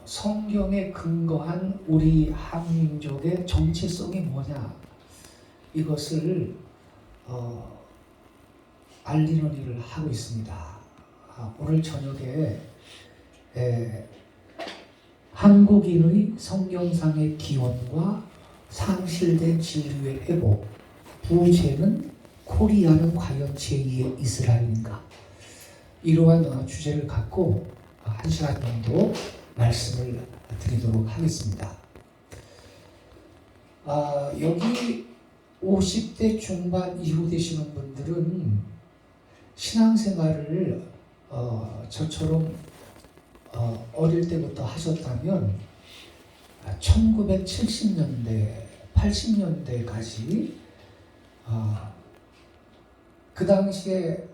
성경에 근거한 우리 한민족의 정체성이 뭐냐, 이것을 알리는 일을 하고 있습니다. 오늘 저녁에 한국인의 성경상의 기원과 상실된 진리의 회복, 부제는 코리아는 과연 제2의 이스라엘인가, 이러한 주제를 갖고 1시간 정도 말씀을 드리도록 하겠습니다. 여기 50대 중반 이후 되시는 분들은 신앙생활을 저처럼 어릴 때부터 하셨다면 1970년대, 80년대까지 그 당시에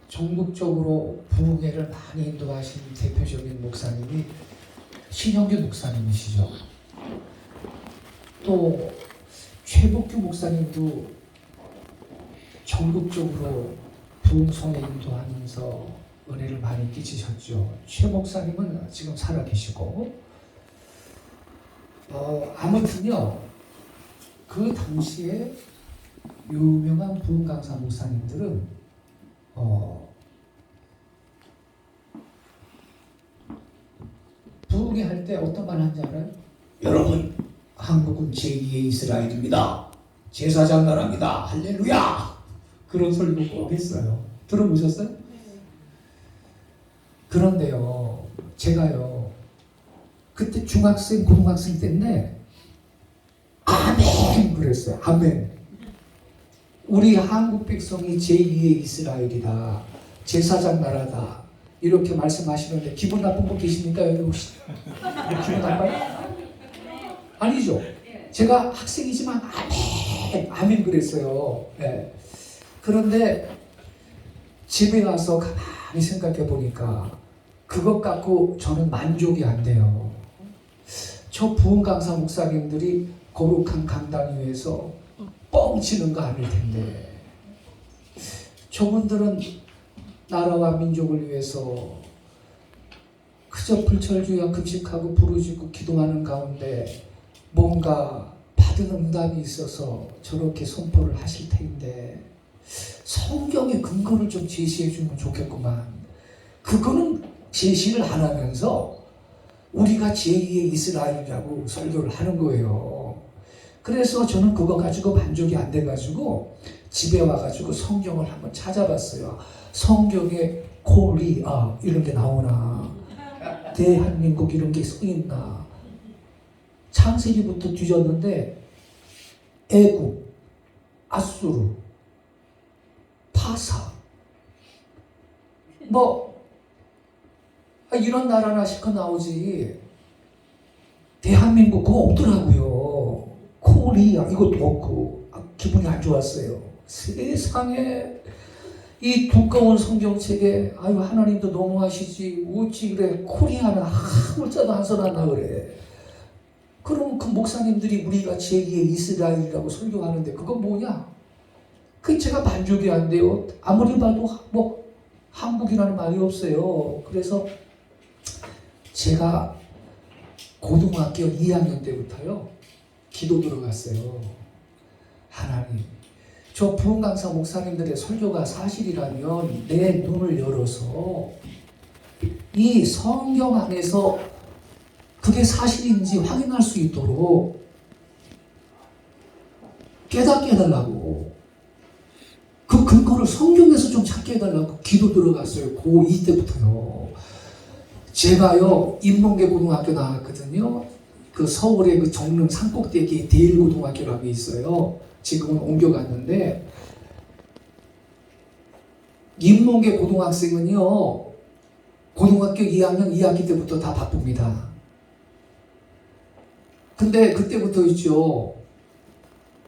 전국적으로 부흥회를 많이 인도하신 대표적인 목사님이 신영규 목사님이시죠. 또 최복규 목사님도 전국적으로 부흥성에 인도하면서 은혜를 많이 끼치셨죠. 최 목사님은 지금 살아계시고, 아무튼요, 그 당시에 유명한 부흥 강사 목사님들은 부흥회 할 때 어떤 말 하는지 알아요? 여러분, 한국은 제2의 이스라엘입니다. 제사장 나라입니다. 할렐루야! 그런 소리도 꼭 했어요. 들어보셨어요? 그런데요, 제가요, 그때 중학생, 고등학생 때인데 아멘 그랬어요. 아멘. 우리 한국 백성이 제2의 이스라엘이다, 제사장 나라다, 이렇게 말씀하시는데 기분 나쁜 분 계십니까? 여기 혹시 기분 나빠요? 아니죠. 제가 학생이지만 아멘, 아멘 그랬어요. 네. 그런데 집에 와서 가만히 생각해 보니까 그것 갖고 저는 만족이 안 돼요. 저 부흥 강사 목사님들이 거룩한 강단 위에서 뻥치는 거 아닐 텐데, 저분들은 나라와 민족을 위해서 그저 불철주야 금식하고 부르짖고 기도하는 가운데 뭔가 받은 응답이 있어서 저렇게 선포를 하실 텐데, 성경의 근거를 좀 제시해 주면 좋겠구만. 그거는 제시를 안 하면서 우리가 제2의 이스라엘이라고 설교를 하는 거예요. 그래서 저는 그거 가지고 만족이 안 돼가지고 집에 와가지고 성경을 한번 찾아봤어요. 성경에 코리아 이런 게 나오나, 대한민국 이런 게 써있나. 창세기부터 뒤졌는데 애국, 아수르, 파사, 이런 나라나 실컷 나오지 대한민국 그거 없더라고요. 코리아 이것도 없고 기분이 안 좋았어요. 세상에 이 두꺼운 성경책에 아유 하나님도 너무하시지, 어찌 그래 코리아는 아무 자도 안 써놨나 그래. 그럼 그 목사님들이 우리가 제2의 이스라엘이라고 설교하는데 그거 뭐냐? 그 제가 만족이 안 돼요. 아무리 봐도 한국이라는 말이 없어요. 그래서 제가 고등학교 2학년 때부터요 기도 들어갔어요. 하나님, 저 부흥 강사 목사님들의 설교가 사실이라면 내 눈을 열어서 이 성경 안에서 그게 사실인지 확인할 수 있도록 깨닫게 해달라고, 그 근거를 성경에서 좀 찾게 해달라고 기도 들어갔어요. 고2 때부터요. 제가요 인문계 고등학교 나왔거든요. 그 서울의 그 정릉 산꼭대기에 대일고등학교라고 있어요. 지금은 옮겨갔는데, 인문계 고등학생은요 고등학교 2학년 2학기 때부터 다 바쁩니다. 근데 그때부터 있죠,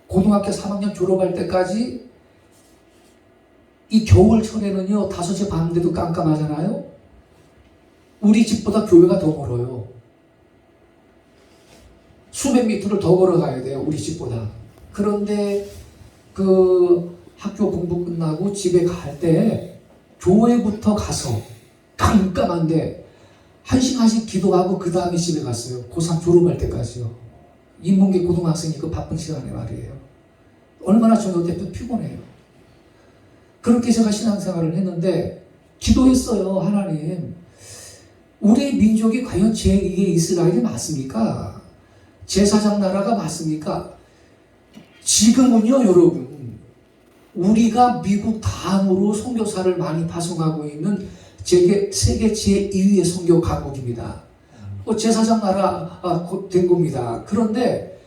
고등학교 3학년 졸업할 때까지 이 겨울철에는요 5시 반인데도 깜깜하잖아요. 우리 집보다 교회가 더 멀어요. 수백 미터를 더 걸어가야 돼요, 우리 집보다. 그런데 그 학교 공부 끝나고 집에 갈 때 교회부터 가서 깜깜한데 한 시간씩 기도하고 그 다음에 집에 갔어요. 고3 졸업할 때까지요. 인문계 고등학생이 그 바쁜 시간에 말이에요. 얼마나 저녁 때도 피곤해요. 그렇게 제가 신앙생활을 했는데 기도했어요. 하나님, 우리 민족이 과연 제2의 이스라엘이 맞습니까? 제사장 나라가 맞습니까? 지금은요, 여러분, 우리가 미국 다음으로 선교사를 많이 파송하고 있는 세계 제2위의 선교 강국입니다. 제사장 나라 된 겁니다. 그런데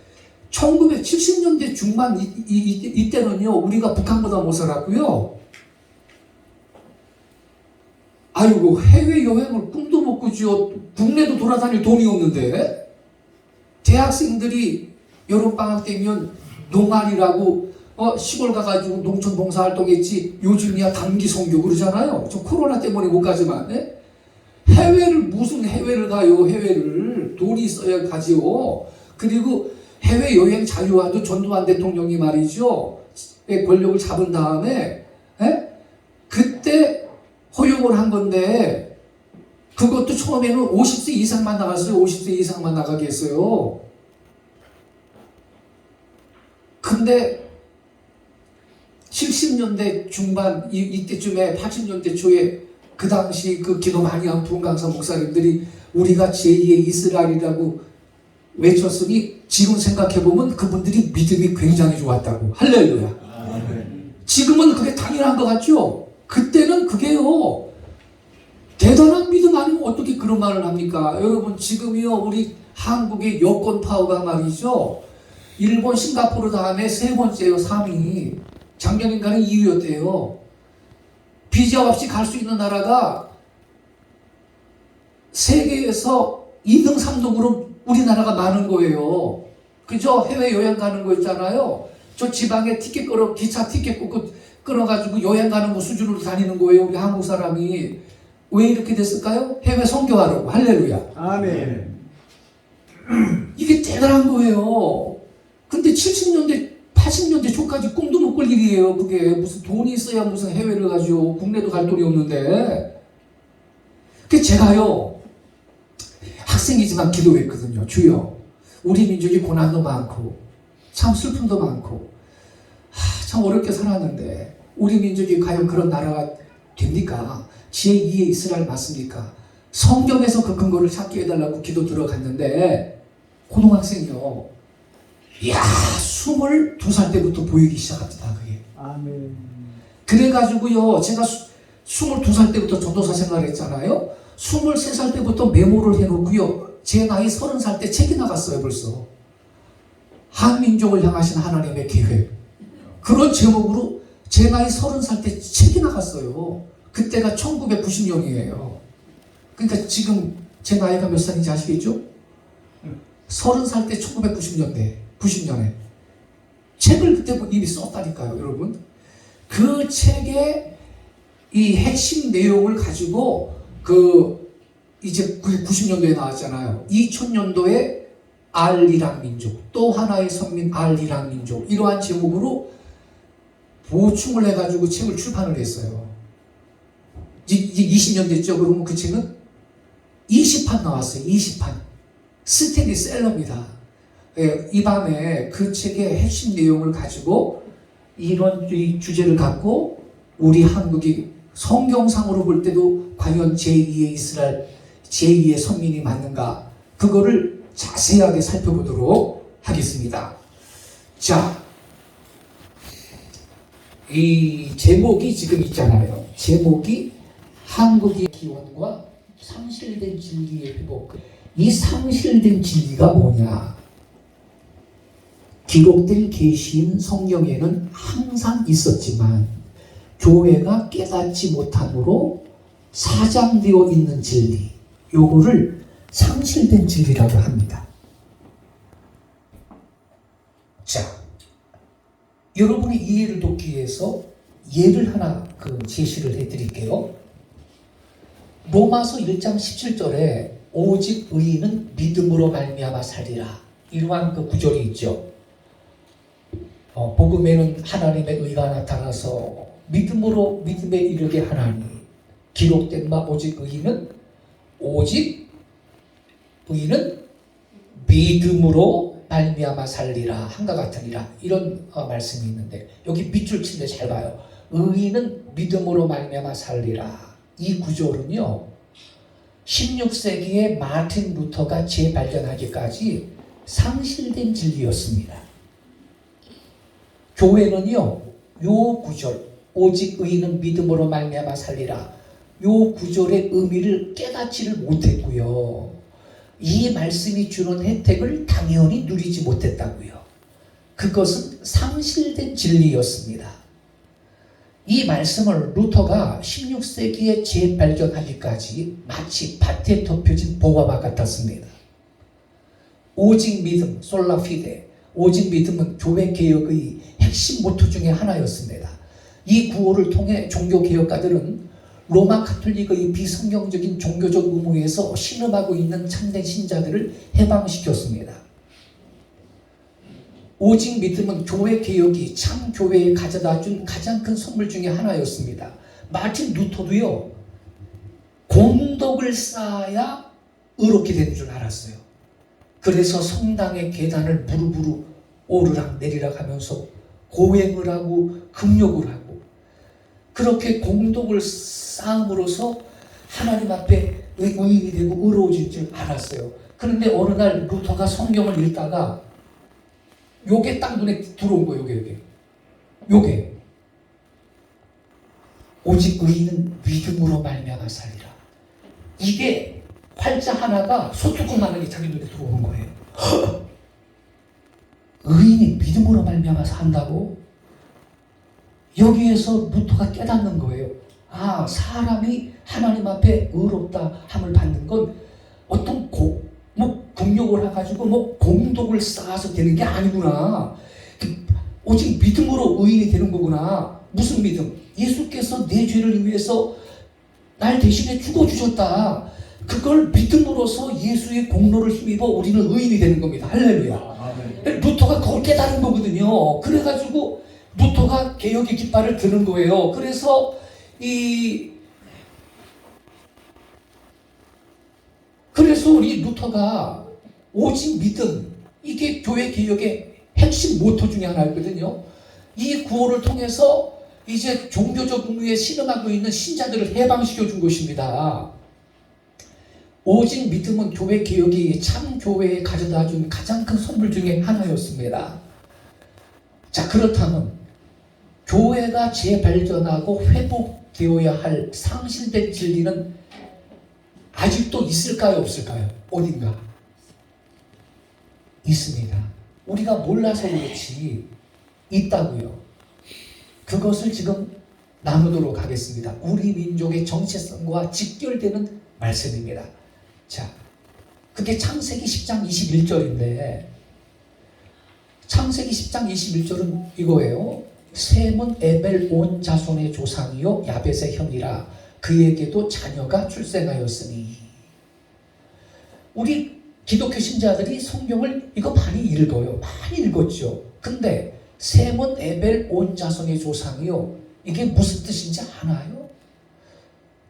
1970년대 중반 이때는요, 우리가 북한보다 못 살았고요. 아이고, 해외여행을 꿈도 못 꾸죠. 국내도 돌아다닐 돈이 없는데 대학생들이 여름방학 되면 농안이라고 시골 가가지고 농촌 봉사활동했지. 요즘이야 단기 선교 그러잖아요. 저 코로나 때문에 못 가지만. 네? 해외를 무슨 해외를 가요. 해외를 돈이 있어야 가지요. 그리고 해외여행 자유화도 전두환 대통령이 말이죠, 권력을 잡은 다음에 그때 허용을 한 건데, 그것도 처음에는 50세 이상만 나갔어요. 50세 이상만 나가게 했어요. 근데 70년대 중반 이때쯤에 80년대 초에 그 당시 그 기도 많이 한 부흥강사 목사님들이 우리가 제2의 이스라엘이라고 외쳤으니 지금 생각해보면 그분들이 믿음이 굉장히 좋았다고. 할렐루야. 지금은 그게 당연한 것 같죠? 그때는 그게요, 대단한 믿음 아니면 어떻게 그런 말을 합니까? 여러분, 지금이요, 우리 한국의 여권 파워가 말이죠, 일본, 싱가포르 다음에 세 번째요. 3위. 작년인가는 2위였대요. 비자 없이 갈 수 있는 나라가 세계에서 2등, 3등으로 우리나라가 많은 거예요. 그죠? 해외여행 가는 거 있잖아요. 저 지방에 기차 티켓 끊어가지고 여행 가는 거 수준으로 다니는 거예요. 우리 한국 사람이. 왜 이렇게 됐을까요? 해외 선교하라고. 할렐루야. 아멘. 이게 대단한 거예요. 근데 70년대, 80년대 초까지 꿈도 못 꿀 일이에요. 그게 무슨 돈이 있어야 무슨 해외를 가죠. 국내도 갈 돈이 없는데. 그 제가요, 학생이지만 기도했거든요. 주여, 우리 민족이 고난도 많고 참 슬픔도 많고 참 어렵게 살았는데 우리 민족이 과연 그런 나라가 됩니까? 제2의 이스라엘 맞습니까? 성경에서 그 근거를 찾게 해달라고 기도 들어갔는데, 고등학생이요, 이야, 22살 때부터 보이기 시작합니다. 그게. 아멘. 그래가지고요, 제가 22살 때부터 전도사 생활을 했잖아요. 23살 때부터 메모를 해놓고요, 제 나이 30살 때 책이 나갔어요. 벌써 한민족을 향하신 하나님의 계획, 그런 제목으로 제 나이 30살 때 책이 나갔어요. 그때가 1990년이에요. 그러니까 지금 제 나이가 몇 살인지 아시겠죠? 30살 때 1990년대 90년에 책을 그때 이미 썼다니까요. 여러분, 그 책의 이 핵심 내용을 가지고 이제 90년도에 나왔잖아요. 2000년도에 알이란 민족, 또 하나의 선민 알이란 민족, 이러한 제목으로 보충을 해가지고 책을 출판을 했어요. 이제 20년 됐죠. 그러면 그 책은 20판 나왔어요. 20판. 스테디셀러입니다. 예, 이 밤에 그 책의 핵심 내용을 가지고 이런 주제를 갖고 우리 한국이 성경상으로 볼 때도 과연 제2의 이스라엘, 제2의 선민이 맞는가, 그거를 자세하게 살펴보도록 하겠습니다. 자, 이 제목이 지금 있잖아요. 제목이 한국의 기원과 상실된 진리의 회복. 이 상실된 진리가 뭐냐? 기록된 계시인 성경에는 항상 있었지만 교회가 깨닫지 못함으로 사장되어 있는 진리, 요거를 상실된 진리라고 합니다. 자, 여러분이 이해를 돕기 위해서 예를 하나 제시를 해드릴게요. 로마서 1장 17절에 오직 의인은 믿음으로 말미암아 살리라, 이러한 그 구절이 있죠. 복음에는 하나님의 의가 나타나서 믿음으로 믿음에 이르게 하나니 기록된 바 오직 의인은 오직 의인은 믿음으로 말미암아 살리라 한과 같으니라 이런 말씀이 있는데 여기 밑줄 친데 잘 봐요. 의인은 믿음으로 말미암아 살리라. 이 구절은요 16세기에 마틴 루터가 재발견하기까지 상실된 진리였습니다. 교회는요 요 구절 오직 의인은 믿음으로 말미암아 살리라 요 구절의 의미를 깨닫지를 못했고요. 이 말씀이 주는 혜택을 당연히 누리지 못했다고요. 그것은 상실된 진리였습니다. 이 말씀을 루터가 16세기에 재발견하기까지 마치 밭에 덮여진 보화와 같았습니다. 오직 믿음, 솔라 피데, 오직 믿음은 교회 개혁의 핵심 모토 중에 하나였습니다. 이 구호를 통해 종교개혁가들은 로마 카톨릭의 비성경적인 종교적 의무에서 신음하고 있는 참된 신자들을 해방시켰습니다. 오직 믿음은 교회 개혁이 참 교회에 가져다 준 가장 큰 선물 중에 하나였습니다. 마틴 루터도요 공덕을 쌓아야 의롭게 되는 줄 알았어요. 그래서 성당의 계단을 무릎으로 오르락 내리락 하면서 고행을 하고 금욕을 하고 그렇게 공덕을 쌓음으로써 하나님 앞에 의인이 되고 의로워질 줄 알았어요. 그런데 어느 날 루터가 성경을 읽다가 요게 딱 눈에 들어온 거예요. 요게 오직 의인은 믿음으로 말미암아 살리라. 이게 활자 하나가 소뚜껑만하게 자기 눈에 들어오는 거예요. 의인이 믿음으로 말미암아 산다고? 여기에서 루터가 깨닫는 거예요. 아, 사람이 하나님 앞에 의롭다 함을 받는 건 어떤 공력을 해가지고 공덕을 쌓아서 되는 게 아니구나. 오직 믿음으로 의인이 되는 거구나. 무슨 믿음? 예수께서 내 죄를 위해서 날 대신에 죽어주셨다. 그걸 믿음으로써 예수의 공로를 힘입어 우리는 의인이 되는 겁니다. 할렐루야. 루터가 그걸 깨달은 거거든요. 그래가지고 루터가 개혁의 깃발을 드는 거예요. 그래서 우리 루터가 오직 믿음, 이게 교회 개혁의 핵심 모토 중에 하나였거든요. 이 구호를 통해서 이제 종교적 의무에 신음하고 있는 신자들을 해방시켜 준 것입니다. 오직 믿음은 교회 개혁이 참 교회에 가져다 준 가장 큰 선물 중에 하나였습니다. 자, 그렇다면 교회가 재발견하고 회복되어야 할 상실된 진리는 아직도 있을까요? 없을까요? 어딘가? 있습니다. 우리가 몰라서 그렇지 있다고요. 그것을 지금 나누도록 하겠습니다. 우리 민족의 정체성과 직결되는 말씀입니다. 자, 그게 창세기 10장 21절인데 창세기 10장 21절은 이거예요. 셈은 에벨 온 자손의 조상이요 야벳의 형이라 그에게도 자녀가 출생하였으니. 우리 기독교 신자들이 성경을 이거 많이 읽어요. 많이 읽었죠. 근데 셈은 에벨 온 자손의 조상이요, 이게 무슨 뜻인지 아나요?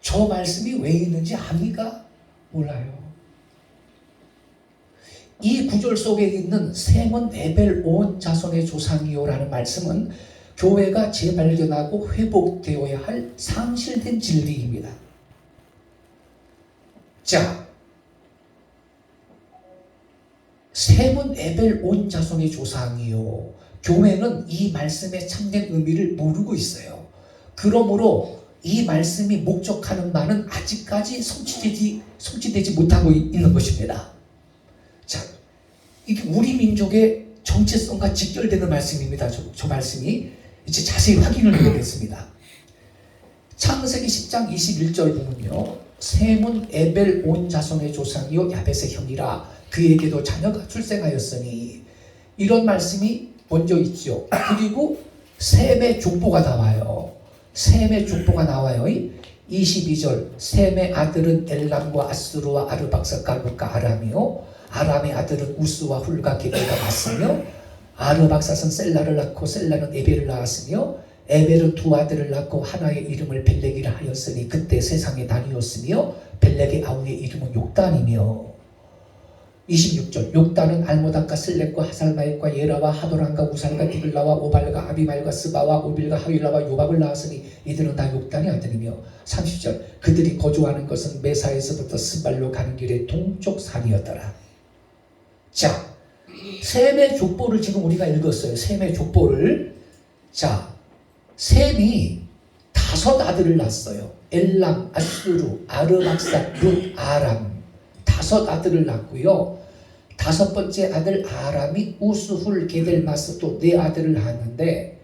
저 말씀이 왜 있는지 압니까? 몰라요. 이 구절 속에 있는 셈은 에벨 온 자손의 조상이요라는 말씀은 교회가 재발견하고 회복되어야 할 상실된 진리입니다. 자, 셈은 에벨 온 자손의 조상이요. 교회는 이 말씀의 참된 의미를 모르고 있어요. 그러므로 이 말씀이 목적하는 바는 아직까지 성취되지 못하고 있는 것입니다. 자, 이게 우리 민족의 정체성과 직결되는 말씀입니다. 저 말씀이 이제 자세히 확인을 해보겠습니다. 창세기 10장 21절 보면요, 셈은 에벨 온 자손의 조상이요 야벳의 형이라 그에게도 자녀가 출생하였으니, 이런 말씀이 먼저 있죠. 그리고 셈의 족보가 나와요. 셈의 족보가 나와요. 22절 셈의 아들은 엘람과 아스루와 아르박사과 룻과 아람이요 아람의 아들은 우스와 훌과 게델가 낳았으며 아르박사는 셀라를 낳고 셀라는 에벨을 낳았으며 에벨은 두 아들을 낳고 하나의 이름을 벨렉이라 하였으니 그때 세상에 나뉘었으며 벨렉의 아우의 이름은 욕단이며. 26절 욕단은 알모닥과 슬렉과 하살마액과 예라와 하도란과 우살과 디글라와 오발과 아비말과 스바와 오빌과 하윌라와 요밥을 낳았으니 이들은 다 욕단의 아들이며 30절 그들이 거주하는 것은 메사에서부터 스발로 가는 길의 동쪽 산이었더라. 자, 셈의 족보를 지금 우리가 읽었어요. 셈의 족보를. 자, 셈이 5 아들을 낳았어요. 엘람, 아수르, 아르박사, 룻, 아람 5 아들을 낳고요. 5번째 아들 아람이 우스훌, 게델마스 또 4 아들을 낳았는데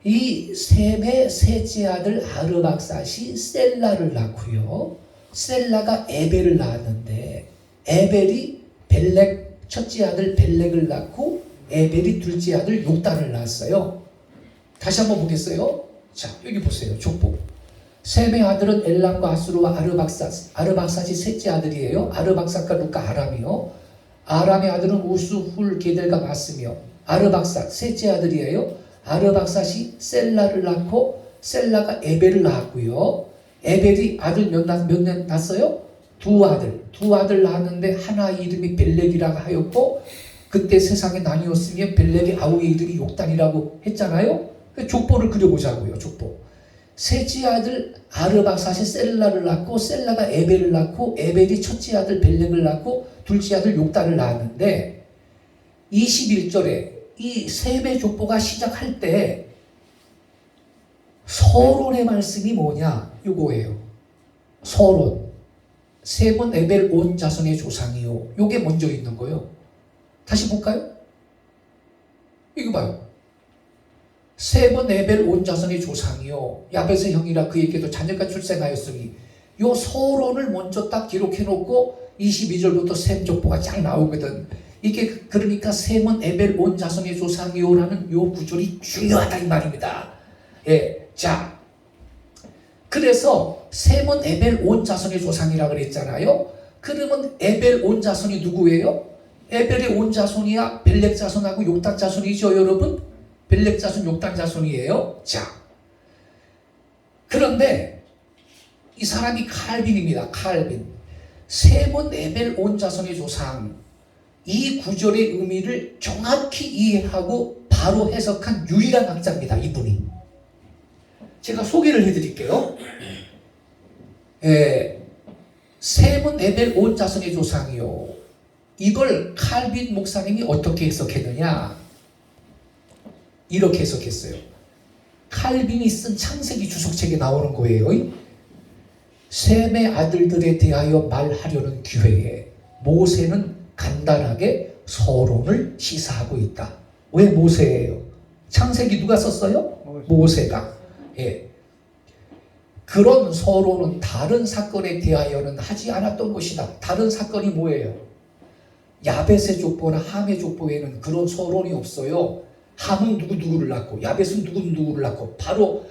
이 셈의 셋째 아들 아르박삿이 셀라를 낳고요. 셀라가 에벨을 낳았는데 에벨이 벨렉 첫째 아들 벨렉을 낳고 에벨이 둘째 아들 욕단을 낳았어요. 다시 한번 보겠어요. 자, 여기 보세요. 족보. 셈의 아들은 엘람과 아수르와 아르박삿. 아르박삿이 셋째 아들이에요. 아르박삿과 룻과 아람이요. 아람의 아들은 우스훌, 게델과 마스며 아르박삿 셋째 아들이에요. 아르박삿이 셀라를 낳고 셀라가 에벨을 낳았고요. 에벨이 아들 몇 낳았어요? 2 아들 낳았는데 하나 이름이 벨렉이라고 하였고 그때 세상에 나뉘었으며 벨렉의 아우의 이름이 욕단이라고 했잖아요. 족보를 그려보자고요. 족보. 셋째 아들 아르박삿이 셀라를 낳고 셀라가 에벨을 낳고 에벨이 첫째 아들 벨렉을 낳고 둘째 아들 욕단을 낳았는데 21절에 이 셈의 족보가 시작할 때 서론의 말씀이 뭐냐? 이거예요. 서론. 셈은 에벨 온 자손의 조상이요. 요게 먼저 있는 거예요. 다시 볼까요? 이거 봐요. 셈은 에벨 온 자손의 조상이요. 야벳의 형이라 그에게도 자녀가 출생하였으니 요 서론을 먼저 딱 기록해 놓고 22절부터 셈 족보가 쫙 나오거든. 이게 그러니까 셈은 에벨 온 자손의 조상이요라는 요 구절이 중요하다 이 말입니다. 예, 자, 그래서 셈은 에벨 온 자손의 조상이라 그랬잖아요. 그러면 에벨 온 자손이 누구예요? 에벨의 온 자손이야 벨렉 자손하고 욕단 자손이죠, 여러분. 벨렉 자손, 욕단 자손이에요. 자, 그런데 이 사람이 칼빈입니다. 칼빈. 셈은 에벨 온 자손의 조상. 이 구절의 의미를 정확히 이해하고 바로 해석한 유일한 학자입니다. 이분이. 제가 소개를 해드릴게요. 셈은 에벨 온 자손의 조상이요. 이걸 칼빈 목사님이 어떻게 해석했느냐? 이렇게 해석했어요. 칼빈이 쓴 창세기 주석책에 나오는 거예요. 셈의 아들들에 대하여 말하려는 기회에 모세는 간단하게 서론을 시사하고 있다. 왜 모세예요? 창세기 누가 썼어요? 모세가. 예. 그런 서론은 다른 사건에 대하여는 하지 않았던 것이다. 다른 사건이 뭐예요? 야벳의 족보나 함의 족보에는 그런 서론이 없어요. 함은 누구누구를 낳고 야벳은 누구누구를 낳고 바로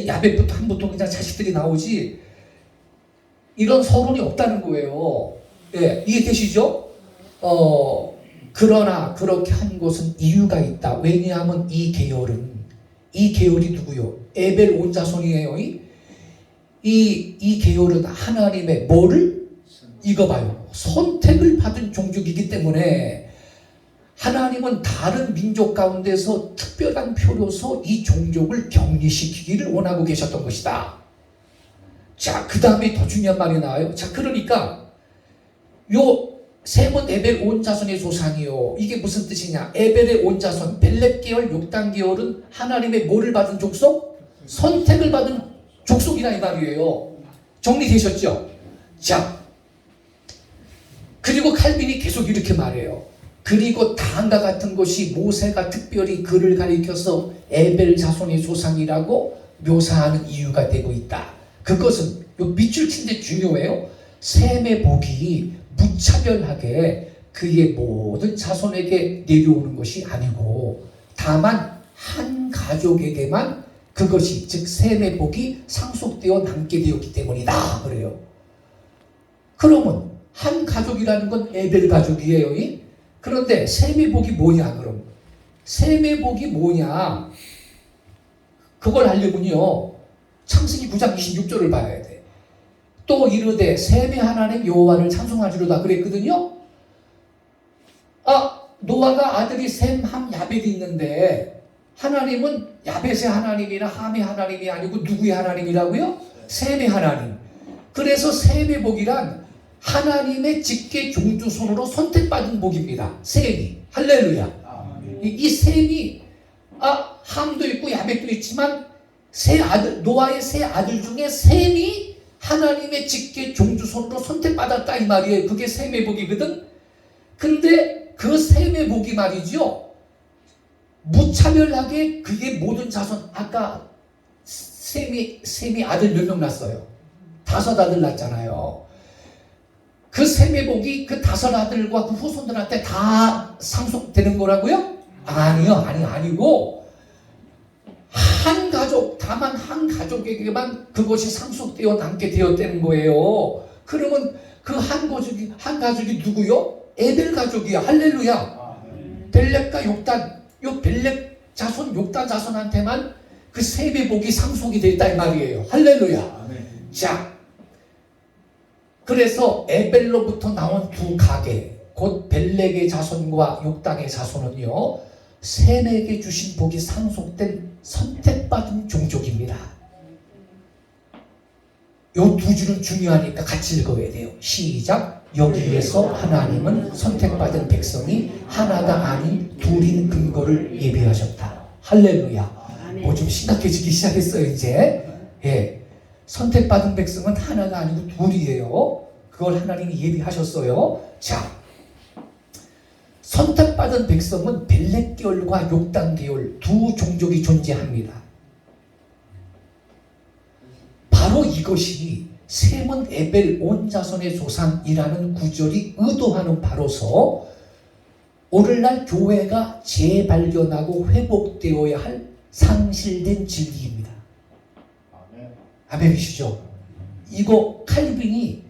야벳부터 함부터 그냥 자식들이 나오지 이런 서론이 없다는 거예요. 예, 이해되시죠? 그러나 그렇게 한 것은 이유가 있다. 왜냐하면 이 계열이 누구요? 에벨 온 자손이에요. 이 계열은 하나님의 뭐를? 이거 봐요. 선택을 받은 종족이기 때문에 하나님은 다른 민족 가운데서 특별한 표로서 이 종족을 격리시키기를 원하고 계셨던 것이다. 자, 그 다음에 더 중요한 말이 나와요. 자, 그러니까 요 셈은 에벨 온 자손의 조상이요. 이게 무슨 뜻이냐? 에벨의 온 자손, 벨렉 계열, 욕단 계열은 하나님의 뭐를 받은 족속? 선택을 받은 족속이라 이 말이에요. 정리되셨죠? 자, 그리고 칼빈이 계속 이렇게 말해요. 그리고 다음과 같은 것이 모세가 특별히 그를 가리켜서 에벨 자손의 조상이라고 묘사하는 이유가 되고 있다. 그것은 요 밑줄 친데 중요해요. 셈의 복이 무차별하게 그의 모든 자손에게 내려오는 것이 아니고 다만 한 가족에게만 그것이 즉 셈의 복이 상속되어 남게 되었기 때문이다. 그래요. 그러면 한 가족이라는 건 에벨 가족이에요. 그런데 셈의 복이 뭐냐 그럼? 셈의 복이 뭐냐? 그걸 알려면요. 창세기 9장 26절을 봐야 돼. 또 이르되 셈의 하나님 여호와를 찬송하리로다 그랬거든요. 노아가 아들이 셈, 함, 야벳이 있는데 하나님은 야벳의 하나님이나 함의 하나님이 아니고 누구의 하나님이라고요? 셈의 하나님. 그래서 셈의 복이란 하나님의 직계 종주손으로 선택받은 복입니다. 셈이. 할렐루야. 이 셈이 함도 있고 야벳도 있지만 노아의 세 아들 중에 셈이 하나님의 직계 종주손으로 선택받았다 이 말이에요. 그게 셈의 복이거든. 근데 그 셈의 복이 말이죠, 무차별하게 그게 모든 자손, 아까 셈이 아들 몇 명 낳았어요? 5 아들 낳았잖아요. 그 셈의 복이 그 5 아들과 그 후손들한테 다 상속되는 거라고요? 아니고 한 가족, 다만 한 가족에게만 그것이 상속되어 남게 되었다는 거예요. 그러면 그 한 가족이 누구요? 에벨 가족이야. 할렐루야. 벨렉과 욕단, 요 벨렉 자손, 욕단 자손한테만 그 셈의 복이 상속이 됐다 이 말이에요. 할렐루야. 자, 그래서 에벨로부터 나온 두 가계, 곧 벨렉의 자손과 욕단의 자손은요, 셈에게 주신 복이 상속된 선택받은 종족입니다. 요 두 줄은 중요하니까 같이 읽어야 돼요. 시작. 여기에서 하나님은 선택받은 백성이 하나가 아닌 둘인 근거를 예비하셨다. 할렐루야. 뭐 좀 심각해지기 시작했어요 이제. 예, 선택받은 백성은 하나가 아니고 둘이에요. 그걸 하나님이 예비하셨어요. 자, 선택받은 백성은 벨렉 계열과 욕단 계열 두 종족이 존재합니다. 바로 이것이 셈은 에벨 온 자손의 조상이라는 구절이 의도하는 바로서 오늘날 교회가 재발견하고 회복되어야 할 상실된 진리입니다. 아멘이시죠? 이거 칼빈이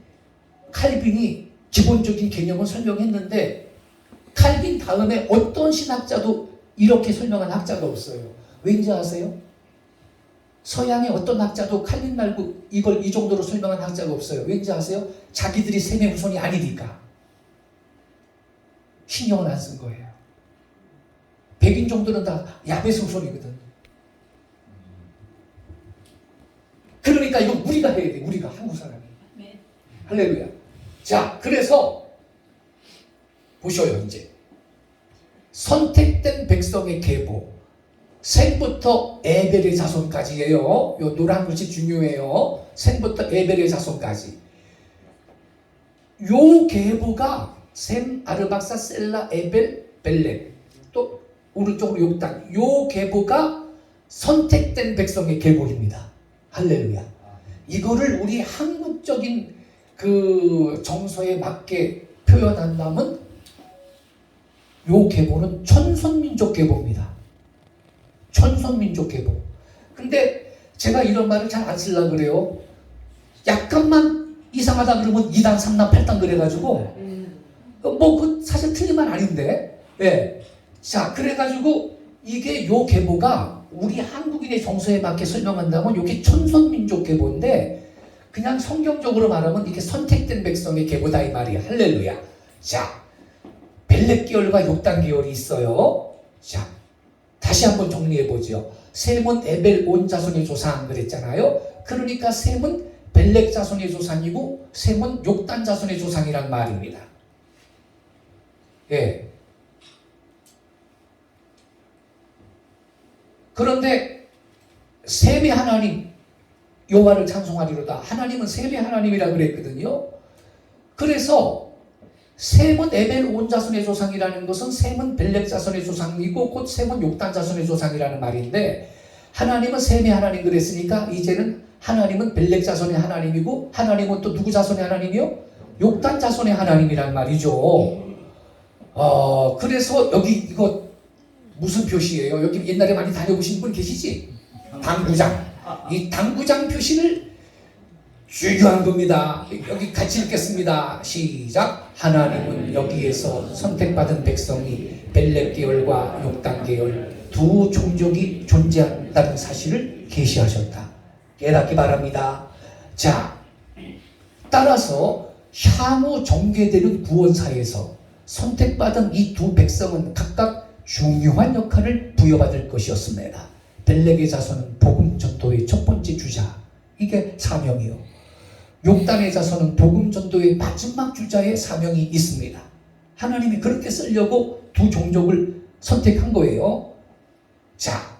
기본적인 개념을 설명했는데 칼빈 다음에 어떤 신학자도 이렇게 설명한 학자가 없어요. 왠지 아세요? 서양의 어떤 학자도 칼빈 말고 이걸 이 정도로 설명한 학자가 없어요. 왠지 아세요? 자기들이 셈의 후손이 아니니까 신경을 안 쓴 거예요. 백인 정도는 다 야벳의 후손이거든. 그러니까 이거 우리가 해야 돼. 우리가 한국 사람이. 네. 할렐루야. 자, 그래서 보셔요. 이제 선택된 백성의 계보, 셈부터 에벨의 자손까지예요. 요 노란 글씨 중요해요. 셈부터 에벨의 자손까지. 요 계보가 셈, 아르박사, 셀라, 에벨, 벨렉, 또 오른쪽으로 욕단. 요 계보가 선택된 백성의 계보입니다. 할렐루야. 이거를 우리 한국적인 그 정서에 맞게 표현한다면 요 계보는 천손민족 계보입니다. 천손민족 계보. 근데 제가 이런 말을 잘 안 쓰려고 그래요. 약간만 이상하다 그러면 2단, 3단, 8단 그래가지고 그 사실 틀린 말 아닌데. 예. 자, 그래가지고 이게 요 계보가 우리 한국인의 정서에 맞게 설명한다면 이게 천손민족 계보인데 그냥 성경적으로 말하면 이게 선택된 백성의 계보다 이 말이야. 할렐루야. 자, 벨렉 계열과 욕단 계열이 있어요. 자, 다시 한번 정리해보죠. 셈은 에벨 온 자손의 조상 그랬잖아요. 그러니까 셈은 벨렉 자손의 조상이고 셈은 욕단 자손의 조상이란 말입니다. 예. 그런데 셈의 하나님 여호와를 찬송하리로다. 하나님은 셈의 하나님이라 그랬거든요. 그래서 셈은 에벨 온 자손의 조상이라는 것은 셈은 벨렉 자손의 조상이고 곧 셈은 욕단 자손의 조상이라는 말인데 하나님은 셈의 하나님 그랬으니까 이제는 하나님은 벨렉 자손의 하나님이고 하나님은 또 누구 자손의 하나님이요? 욕단 자손의 하나님이란 말이죠. 그래서 여기 이거 무슨 표시예요? 여기 옛날에 많이 다녀보신 분 계시지? 당구장. 이 당구장 표시를 중요한 겁니다. 여기 같이 읽겠습니다. 시작. 하나님은 여기에서 선택받은 백성이 벨렉 계열과 욕단 계열 두 종족이 존재한다는 사실을 계시하셨다. 깨닫기 바랍니다. 자, 따라서 향후 전개되는 구원사에서 선택받은 이 두 백성은 각각 중요한 역할을 부여받을 것이었습니다. 벨렉의 자손은 복음 전도의 첫 번째 주자, 이게 사명이요. 욕단의 자손은 복음 전도의 마지막 주자의 사명이 있습니다. 하나님이 그렇게 쓰려고 두 종족을 선택한 거예요. 자,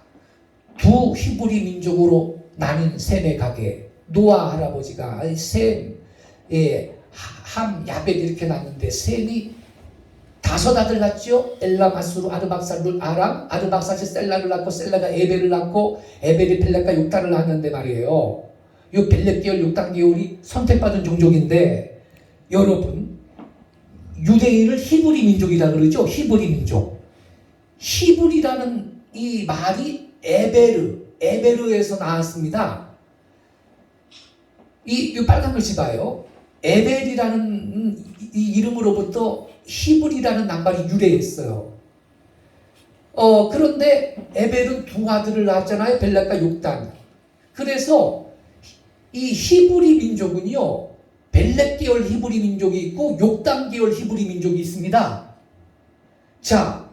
두 히브리 민족으로 나뉜 셈의 가게, 노아 할아버지가 셈, 함, 야벳 이렇게 낳는데 셈이 5 아들 낳죠. 엘라, 마수르, 아르박사르, 아람, 아르박사시 셀라를 낳고 셀라가 에벨을 낳고 에벨이 벨렉과 욕단을 낳았는데 말이에요. 이 벨렉 계열, 욕단 계열이 선택받은 종족인데 여러분, 유대인을 히브리 민족이라 그러죠. 히브리 민족. 히브리라는 이 말이 에베르에서 나왔습니다. 이 빨간 글씨 봐요. 에벨이라는 이 이름으로부터 히브리라는 낱말이 유래했어요. 그런데 에벨은 2 아들을 낳았잖아요. 벨렉과 욕단. 그래서 이 히브리 민족은요, 벨렉 계열 히브리 민족이 있고 욕단 계열 히브리 민족이 있습니다. 자,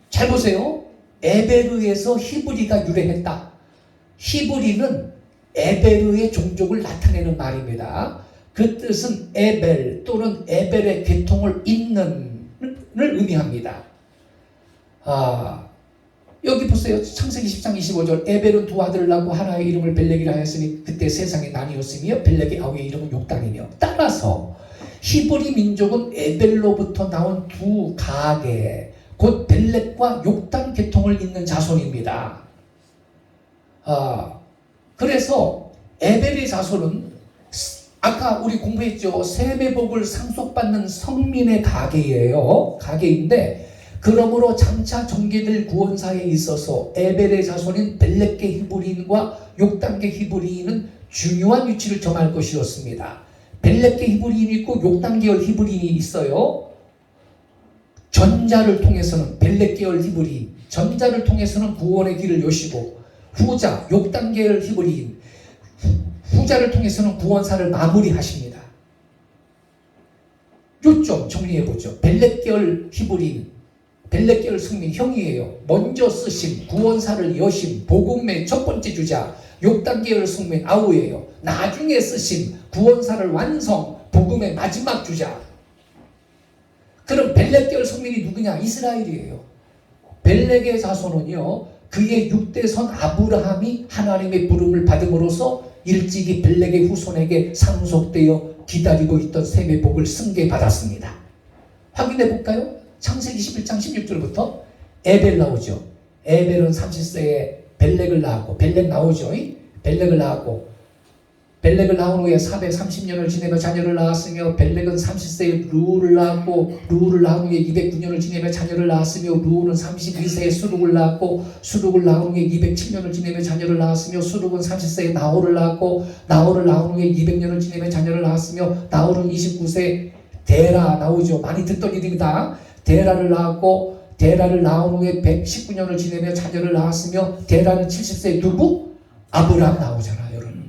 잘 보세요. 에베르에서 히브리가 유래했다. 히브리는 에베르의 종족을 나타내는 말입니다. 그 뜻은 에벨 또는 에벨의 계통을 잇는 을 의미합니다. 여기 보세요. 창세기 10장 25절. 에벨은 2 아들을 낳고 하나의 이름을 벨렉이라 하였으니 그때 세상에 나뉘었으며 벨렉의 아우의 이름은 욕단이며. 따라서 히브리 민족은 에벨로부터 나온 2 가계, 곧 벨렉과 욕단 계통을 잇는 자손입니다. 그래서 에벨의 자손은 아까 우리 공부했죠. 셈의 복을 상속받는 성민의 가계인데 그러므로 장차 전개될 구원사에 있어서 에벨의 자손인 벨렉계 히브리인과 욕단계 히브리인은 중요한 위치를 점할 것이었습니다. 벨렉계 히브리인이 있고 욕단계열 히브리인이 있어요. 전자를 통해서는 벨렉 계열 히브리인, 전자를 통해서는 구원의 길을 여시고 후자, 욕단계열 히브리인, 후자를 통해서는 구원사를 마무리하십니다. 요점 정리해보죠. 벨렉 계열 히브리인, 벨렉 계열 성민 형이에요. 먼저 쓰심, 구원사를 여심, 복음의 첫 번째 주자, 욕단 계열 성민 아우예요. 나중에 쓰심, 구원사를 완성, 복음의 마지막 주자. 그럼 벨렉 계열 성민이 누구냐? 이스라엘이에요. 벨렉의 자손은요, 그의 6대선 아브라함이 하나님의 부름을 받음으로써 일찍이 벨렉의 후손에게 상속되어 기다리고 있던 셈의 복을 승계받았습니다. 확인해 볼까요? 창세기 11장 16절부터 에벨 나오죠. 에벨은 30세에 벨렉을 낳았고, 벨렉 나오죠. 벨렉을 낳았고, 벨렉을 낳은 후에 430년을 지내며 자녀를 낳았으며, 벨렉은 30세에 루우를 낳았고, 루우를 낳은 후에 209년을 지내며 자녀를 낳았으며, 루우는 32세에 수룩을 낳았고, 수룩을 낳은 후에 207년을 지내며 자녀를 낳았으며, 수룩은 30세에 나홀을 낳았고, 나홀을 낳은 후에 200년을 지내며 자녀를 낳았으며, 나홀은 29세 데라 나오죠. 많이 듣던 이름이다. 데라를 낳았고, 데라를 낳은 후에 119년을 지내며 자녀를 낳았으며, 데라는 70세에 누구? 아브라함 나오잖아요, 여러분.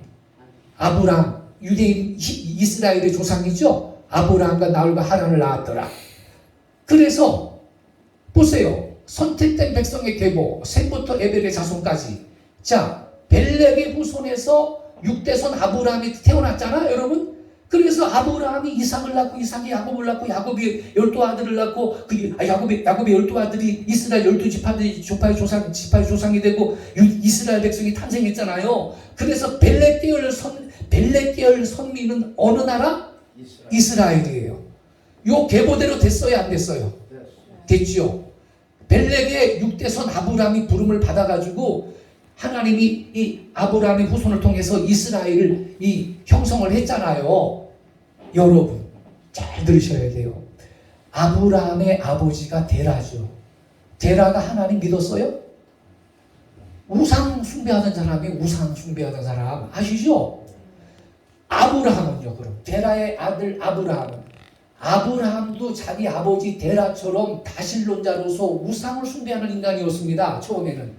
아브라함, 유대인 이스라엘의 조상이죠. 아브라함과 나홀과 하란을 낳았더라. 그래서 보세요. 선택된 백성의 계보, 셈부터 에벨의 자손까지. 자, 벨렉의 후손에서 6대선 아브라함이 태어났잖아, 여러분. 그래서 아브라함이 이삭을 낳고, 이삭이 야곱을 낳고, 야곱이 12아들을 낳고, 야곱의 12아들이 이스라엘 12지파의 조상이 되고 이스라엘 백성이 탄생했잖아요. 그래서 벨렉 계열 선민은 어느 나라? 이스라엘이에요. 요 계보대로 됐어요, 안 됐어요? 됐죠. 벨렉의 6대선 아브라함이 부름을 받아가지고 하나님이 이 아브라함의 후손을 통해서 이스라엘을 형성을 했잖아요. 여러분 잘 들으셔야 돼요. 아브라함의 아버지가 데라죠. 데라가 하나님 믿었어요? 우상 숭배하던 사람 아시죠? 아브라함은요. 그럼 데라의 아들 아브라함도 자기 아버지 데라처럼 다신론자로서 우상을 숭배하는 인간이었습니다. 처음에는.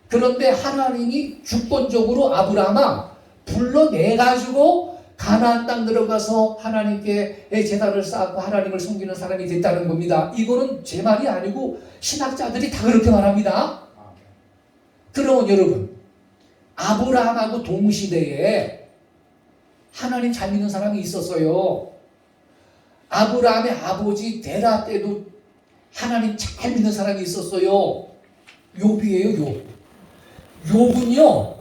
그런데 하나님이 주권적으로 아브라함아 불러내가지고 가나안 땅 들어가서 하나님께 제단을 쌓고 하나님을 섬기는 사람이 됐다는 겁니다. 이거는 제 말이 아니고 신학자들이 다 그렇게 말합니다. 그러면 여러분, 아브라함하고 동시대에 하나님 잘 믿는 사람이 있었어요. 아브라함의 아버지 데라 때도 하나님 잘 믿는 사람이 있었어요. 욥이에요, 욥. 욥은요,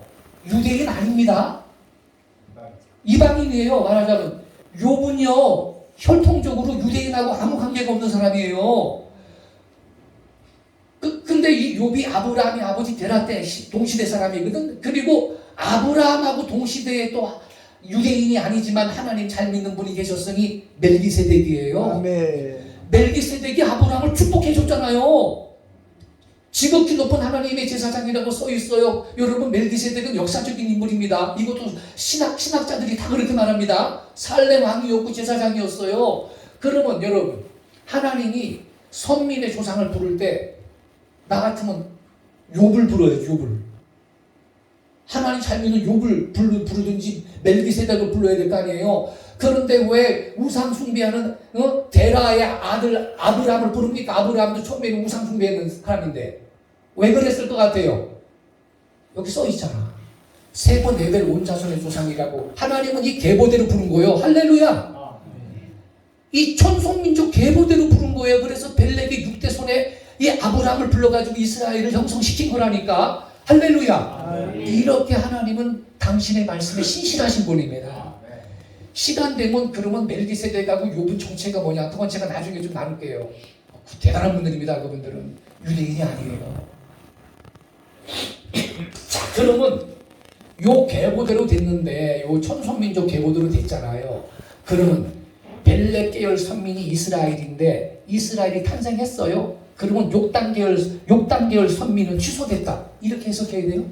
유대인 아닙니다. 이방인이에요. 말하자면 욥은요, 혈통적으로 유대인하고 아무 관계가 없는 사람이에요. 근데 이 욥이 아브라함의 아버지 데라 때 동시대 사람이거든. 그리고 아브라함하고 동시대에 또 유대인이 아니지만 하나님 잘 믿는 분이 계셨으니 멜기세덱이에요. 아멘. 멜기세덱이 아브라함을 축복해 줬잖아요. 지극히 높은 하나님의 제사장이라고 써 있어요. 여러분, 멜기세덱은 역사적인 인물입니다. 이것도 신학자들이 다 그렇게 말합니다. 살렘 왕이었고 제사장이었어요. 그러면 여러분, 하나님이 선민의 조상을 부를 때 나 같으면 욥을 불러요. 욥을. 하나님 잘 믿는 욥을 부르든지 멜기세덱을 불러야 될 거 아니에요. 그런데 왜 우상 숭배하는 데라의 아들 아브라함을 부릅니까? 아브라함도 처음에는 우상 숭배하는 사람인데 왜 그랬을 것 같아요? 여기 써 있잖아. 세 번 에벨 온 자손의 조상이라고. 하나님은 이 계보대로 부른 거예요. 할렐루야. 이 천송민족 계보대로 부른 거예요. 그래서 벨렉이 6대 손에 이 아브라함을 불러가지고 이스라엘을 형성시킨 거라니까. 할렐루야. 이렇게 하나님은 당신의 말씀에 신실하신 분입니다. 시간 되면 그러면 멜기세덱하고 욥은 정체가 뭐냐, 그건 제가 나중에 좀 나눌게요. 대단한 분들입니다. 그분들은 유대인이 아니에요. 자, 그러면 요 계보대로 됐는데, 요 천손민족 계보대로 됐잖아요. 그러면 벨렉 계열 선민이 이스라엘인데 이스라엘이 탄생했어요. 그러면 욕단 계열 선민은 취소됐다. 이렇게 해석해야 돼요?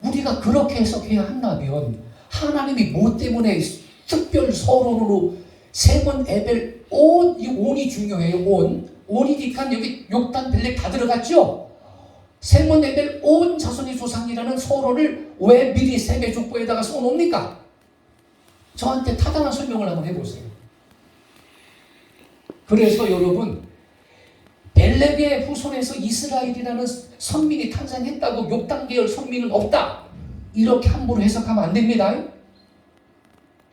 우리가 그렇게 해석해야 한다면 하나님이 뭐 때문에 특별 서론으로 세번 에벨 온, 이 온이 중요해요. 온이니까 여기 욕단 벨렉 다 들어갔죠? 세번 에벨 온 자손이 조상이라는 서론을 왜 미리 세계 족보에다가 써놓습니까? 저한테 타당한 설명을 한번 해보세요. 그래서 여러분, 벨렉의 후손에서 이스라엘이라는 선민이 탄생했다고 욕단 계열 선민은 없다. 이렇게 함부로 해석하면 안 됩니다.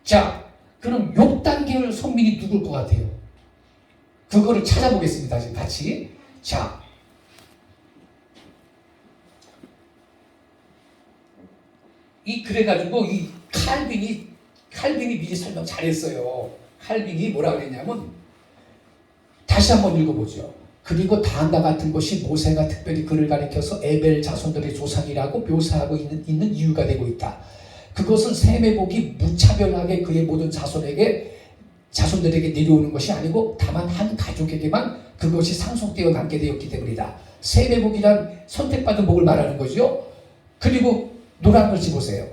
자, 그럼 욕단 계열 선민이 누굴 것 같아요? 그거를 찾아보겠습니다. 지금 같이. 자, 그래가지고 이 칼빈이 미리 설명 잘했어요. 칼빈이 뭐라 그랬냐면, 다시 한번 읽어보죠. 그리고 다음과 같은 것이 모세가 특별히 그를 가리켜서 에벨 자손들의 조상이라고 묘사하고 있는 이유가 되고 있다. 그것은 셈의 복이 무차별하게 그의 모든 자손들에게 내려오는 것이 아니고 다만 한 가족에게만 그것이 상속되어 남게 되었기 때문이다. 셈의 복이란 선택받은 복을 말하는 거죠. 그리고 노란 글씨 보세요.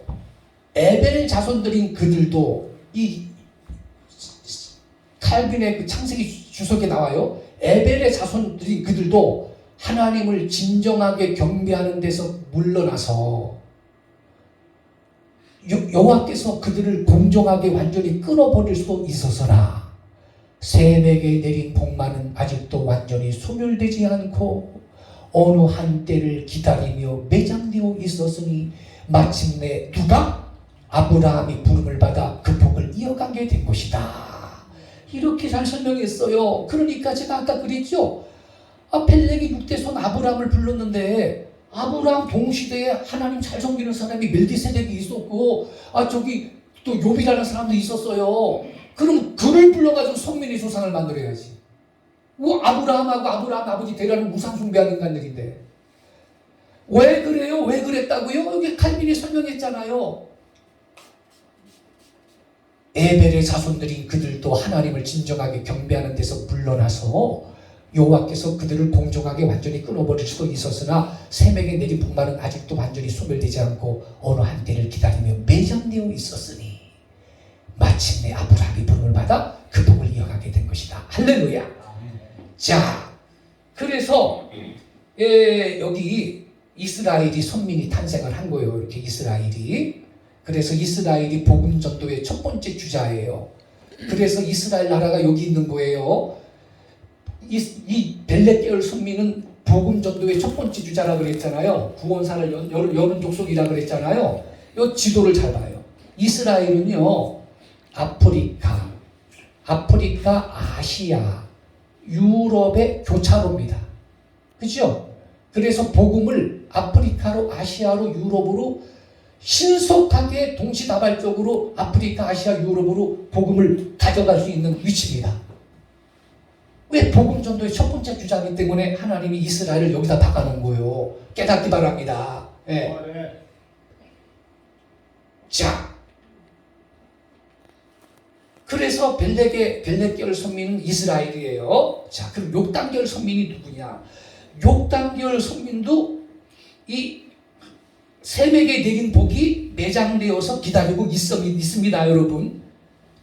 에벨 자손들인 그들도 이 칼빈의 그 창세기 주석에 나와요. 에벨의 자손들인 그들도 하나님을 진정하게 경배하는 데서 물러나서 여호와께서 그들을 공정하게 완전히 끊어버릴 수도 있어서나 셈에게 내린 복만은 아직도 완전히 소멸되지 않고 어느 한때를 기다리며 매장되어 있었으니 마침내 누가? 아브라함이 부름을 받아 그 복을 이어가게 된 것이다. 이렇게 잘 설명했어요. 그러니까 제가 아까 그랬죠. 벨렉이 6대 손 아브라함을 불렀는데 아브라함 동시대에 하나님 잘 섬기는 사람이 멜기세덱이 있었고 저기 또 욥이라는 사람도 있었어요. 그럼 그를 불러가지고 선민의 조상을 만들어야지. 아브라함하고 아브라함 아버지 데라는 우상 숭배하는 인간들인데 왜 그래요? 왜 그랬다고요? 여기 칼빈이 설명했잖아요. 에벨의 자손들인 그들도 하나님을 진정하게 경배하는 데서 물러나서 여호와께서 그들을 공정하게 완전히 끊어버릴 수도 있었으나 셈에게 내린 복만은 아직도 완전히 소멸되지 않고 어느 한때를 기다리며 매장되어 있었으니 마침내 아브라함이 부름을 받아 그 복을 이어가게 된 것이다. 할렐루야. 자, 그래서 여기 이스라엘이 선민이 탄생을 한 거예요. 이렇게 이스라엘이. 그래서 이스라엘이 복음 전도의 첫 번째 주자예요. 그래서 이스라엘 나라가 여기 있는 거예요. 이 벨렛 계열 선민은 복음 전도의 첫 번째 주자라 그랬잖아요. 구원사를 여는 족속이라 그랬잖아요. 이 지도를 잘 봐요. 이스라엘은요, 아프리카, 아시아, 유럽의 교차로입니다. 그죠? 그래서 복음을 아프리카로, 아시아로, 유럽으로 신속하게 동시다발적으로 아프리카, 아시아, 유럽으로 복음을 가져갈 수 있는 위치입니다. 왜? 복음 전도의 첫 번째 주자이기 때문에 하나님이 이스라엘을 여기다 박아놓은 거예요. 깨닫기 바랍니다. 예. 자, 그래서 벨렛계열 선민은 이스라엘이에요. 자, 그럼 욕단계열 선민이 누구냐? 욕단계열 선민도 이 셈에게 내린 복이 매장되어서 기다리고 있습니다, 여러분.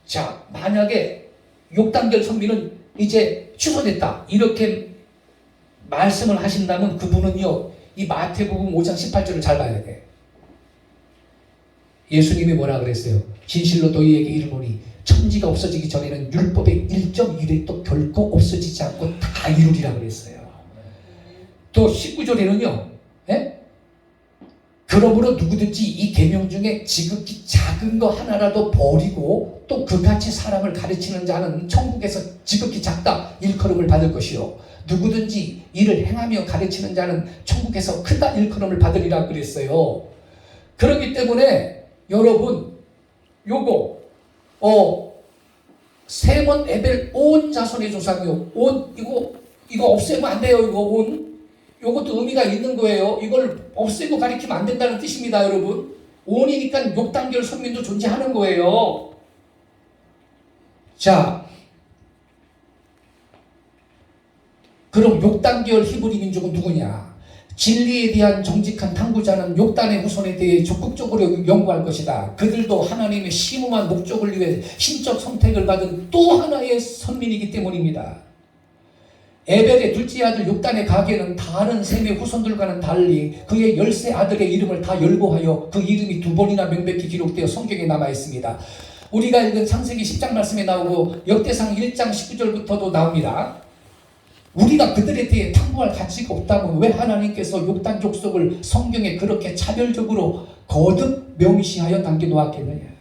자, 만약에 욕단계열 선민은 이제 취소됐다, 이렇게 말씀을 하신다면 그분은요, 이 마태복음 5장 18절을 잘 봐야 돼. 예수님이 뭐라 그랬어요? 진실로 너희에게 이르노니 천지가 없어지기 전에는 율법의 1.1획도 결코 없어지지 않고 다 이루리라 그랬어요. 또 19절에는요, 예? 그러므로 누구든지 이 계명 중에 지극히 작은 거 하나라도 버리고 또 그같이 사람을 가르치는 자는 천국에서 지극히 작다 일컬음을 받을 것이요, 누구든지 이를 행하며 가르치는 자는 천국에서 크다 일컬음을 받으리라 그랬어요. 그렇기 때문에 여러분, 요거 세몬 에벨 온 자손의 조상이요, 온 이거 없애면 안 돼요. 이거 온, 요것도 의미가 있는 거예요. 이걸 없애고 가리키면 안 된다는 뜻입니다, 여러분. 온이니까 욕단계열 선민도 존재하는 거예요. 자, 그럼 욕단계열 히브리 민족은 누구냐? 진리에 대한 정직한 탐구자는 욕단의 후손에 대해 적극적으로 연구할 것이다. 그들도 하나님의 심오한 목적을 위해 신적 선택을 받은 또 하나의 선민이기 때문입니다. 에벨의 둘째 아들 욕단의 가계는 다른 셈의 후손들과는 달리 그의 10세 아들의 이름을 다 열거하여 그 이름이 2번이나 명백히 기록되어 성경에 남아 있습니다. 우리가 읽은 창세기 10장 말씀에 나오고 역대상 1장 19절부터도 나옵니다. 우리가 그들에 대해 탐구할 가치가 없다면 왜 하나님께서 욕단 족속을 성경에 그렇게 차별적으로 거듭 명시하여 남겨놓았겠느냐?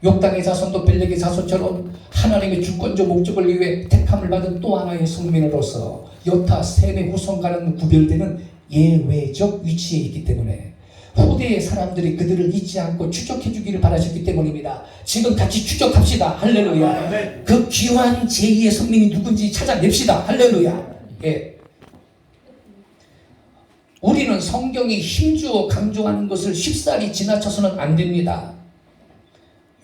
욕단의 자손도 벨렉의 자손처럼 하나님의 주권적 목적을 위해 택함을 받은 또 하나의 성민으로서 여타 셈의 후손과는 구별되는 예외적 위치에 있기 때문에 후대의 사람들이 그들을 잊지 않고 추적해 주기를 바라셨기 때문입니다. 지금 같이 추적합시다. 할렐루야. 그 귀한 제2의 선민이 누군지 찾아냅시다. 할렐루야. 예. 우리는 성경이 힘주어 강조하는 것을 쉽사리 지나쳐서는 안 됩니다.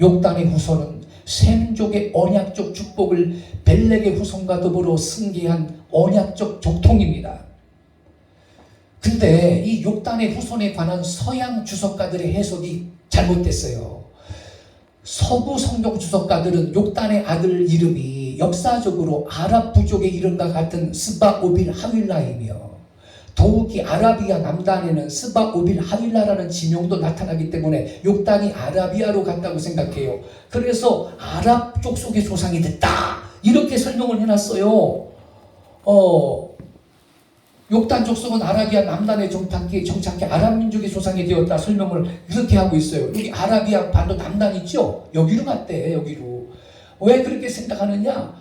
욕단의 후손은 셈족의 언약적 축복을 벨렉의 후손과 더불어 승계한 언약적 족통입니다. 근데 이 욕단의 후손에 관한 서양 주석가들의 해석이 잘못됐어요. 서구 성경 주석가들은 욕단의 아들 이름이 역사적으로 아랍 부족의 이름과 같은 스바오빌 하윌라이며 더욱이 아라비아 남단에는 스바오빌 하윌라라는 지명도 나타나기 때문에 욕단이 아라비아로 갔다고 생각해요. 그래서 아랍 족속의 조상이 됐다, 이렇게 설명을 해놨어요. 욕단 족속은 아라비아 남단에 정착해 아랍 민족의 조상이 되었다 설명을 그렇게 하고 있어요. 여기 아라비아 반도 남단 있죠? 여기로 갔대, 여기로. 왜 그렇게 생각하느냐?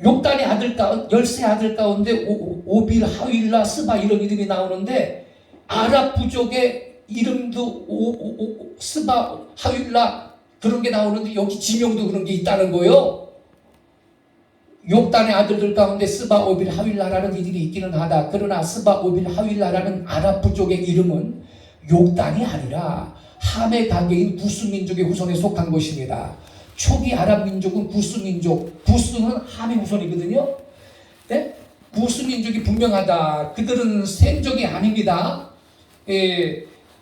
욕단의 아들 10세 아들 가운데 오빌, 하윌라, 스바 이런 이름이 나오는데 아랍 부족의 이름도 스바, 하윌라 그런 게 나오는데 여기 지명도 그런 게 있다는 거예요. 욕단의 아들들 가운데 스바, 오빌, 하윌라라는 이들이 있기는 하다. 그러나 스바, 오빌, 하윌라라는 아랍 부족의 이름은 욕단이 아니라 함의 가계인 구스 민족의 후손에 속한 것입니다. 초기 아랍 민족은 구스 민족, 구스는 함의 후손이거든요. 네? 구스 민족이 분명하다. 그들은 셈족이 아닙니다.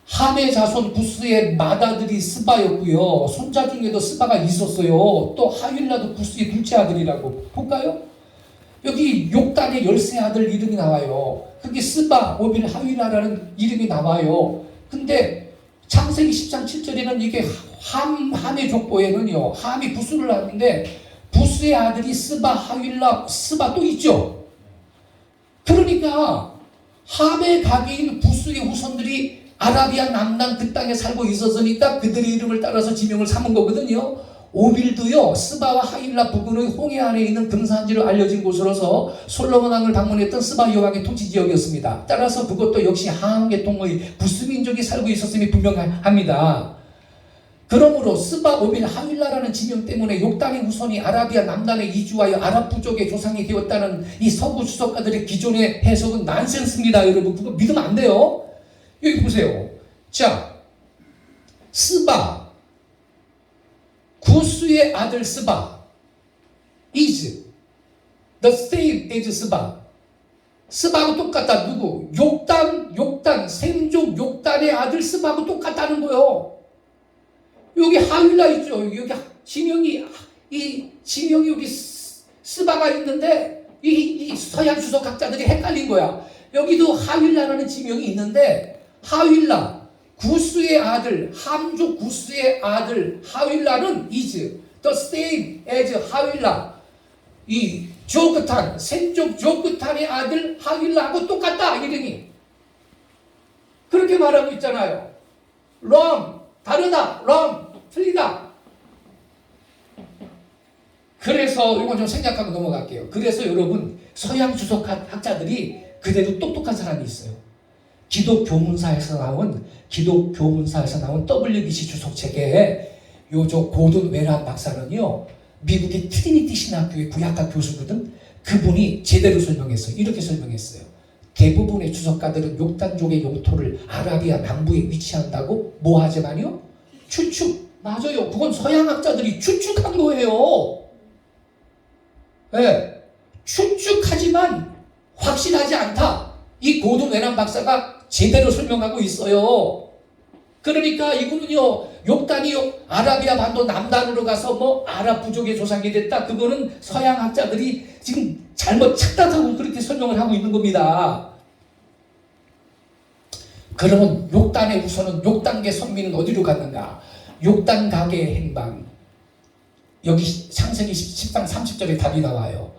함의 자손 구스의 맏아들이 스바였고요. 손자 중에도 스바가 있었어요. 또 하윌라도 구스의 둘째 아들이라고. 볼까요? 여기 욕단의 10세 아들 이름이 나와요. 그게 스바, 오빌, 하윌라라는 이름이 나와요. 근데 창세기 10장 7절에는 이게 함의 족보에는요, 함이 부스를 낳았는데 부스의 아들이 스바, 하윌라, 스바 또 있죠. 그러니까 함의 가게인 부스의 후손들이 아라비아 남단 그 땅에 살고 있었으니까 그들의 이름을 따라서 지명을 삼은 거거든요. 오빌도요, 스바와 하일라 부근의 홍해 안에 있는 등산지로 알려진 곳으로서 솔로몬 왕을 방문했던 스바 여왕의 토지 지역이었습니다. 따라서 그것도 역시 함 계통의 부스 민족이 살고 있었음이 분명합니다. 그러므로 스바, 오빌, 하윌라라는 지명 때문에 욕단의 후손이 아라비아 남단에 이주하여 아랍 부족의 조상이 되었다는 이 서구 주석가들의 기존의 해석은 난센스입니다. 여러분 그거 믿으면 안 돼요. 여기 보세요. 자, 스바, 구스의 아들 스바 is the same as 스바. 스바하고 똑같다. 누구? 욕단, 셈족 욕단의 아들 스바하고 똑같다는 거예요. 여기 하윌라 있죠. 여기 지명이 여기 스바가 있는데 이 서양 주석학자들이 헷갈린 거야. 여기도 하윌라라는 지명이 있는데 하윌라 구스의 아들, 함족 구스의 아들 하윌라는 is the same as 하윌라. 이 조크탄, 셈족 조크탄의 아들 하윌라하고 똑같다. 이름이. 그렇게 말하고 있잖아요. wrong, 다르다. wrong, 틀리다. 그래서 이건 좀 생략하고 넘어갈게요. 그래서 여러분 서양 주석학자들이 그대로 똑똑한 사람이 있어요. 기독교문사에서 나온 WBC 주석책에 요저 고든 웨란 박사는요, 미국의 트리니티 신학교의 구약학 교수거든. 그분이 제대로 설명했어요. 이렇게 설명했어요. 대부분의 주석가들은 욕단족의 영토를 아라비아 남부에 위치한다고 뭐 하지만요? 추측. 맞아요. 그건 서양학자들이 추측한 거예요. 네. 추측하지만 확실하지 않다. 이 고든 웨란 박사가 제대로 설명하고 있어요. 그러니까 이거는요, 욕단이 아라비아 반도 남단으로 가서 뭐 아랍 부족의 조상이 됐다. 그거는 서양학자들이 지금 잘못 착각하고 그렇게 설명을 하고 있는 겁니다. 그러면 욕단의 후손은 욕단계 선민은 어디로 갔는가? 욕단 가게의 행방. 여기 창세기 10장 30절에 답이 나와요.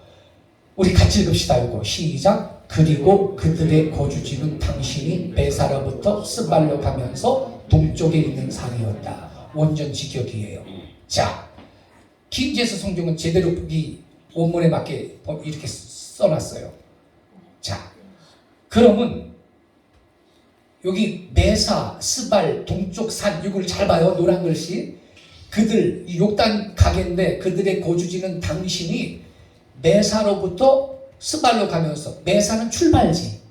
우리 같이 읽읍시다. 이거 시작. 그리고 그들의 거주지는 당신이 베사로부터 스발로 가면서 동쪽에 있는 산이었다. 원전 직역이에요. 자, 킹제스 성경은 제대로 이 원문에 맞게 이렇게 써놨어요. 자, 그러면 여기 메사, 스발, 동쪽 산, 이걸 잘 봐요. 노란 글씨. 그들, 이 욕단 가게인데 그들의 거주지는 당신이 메사로부터 스발로 가면서, 메사는 출발지.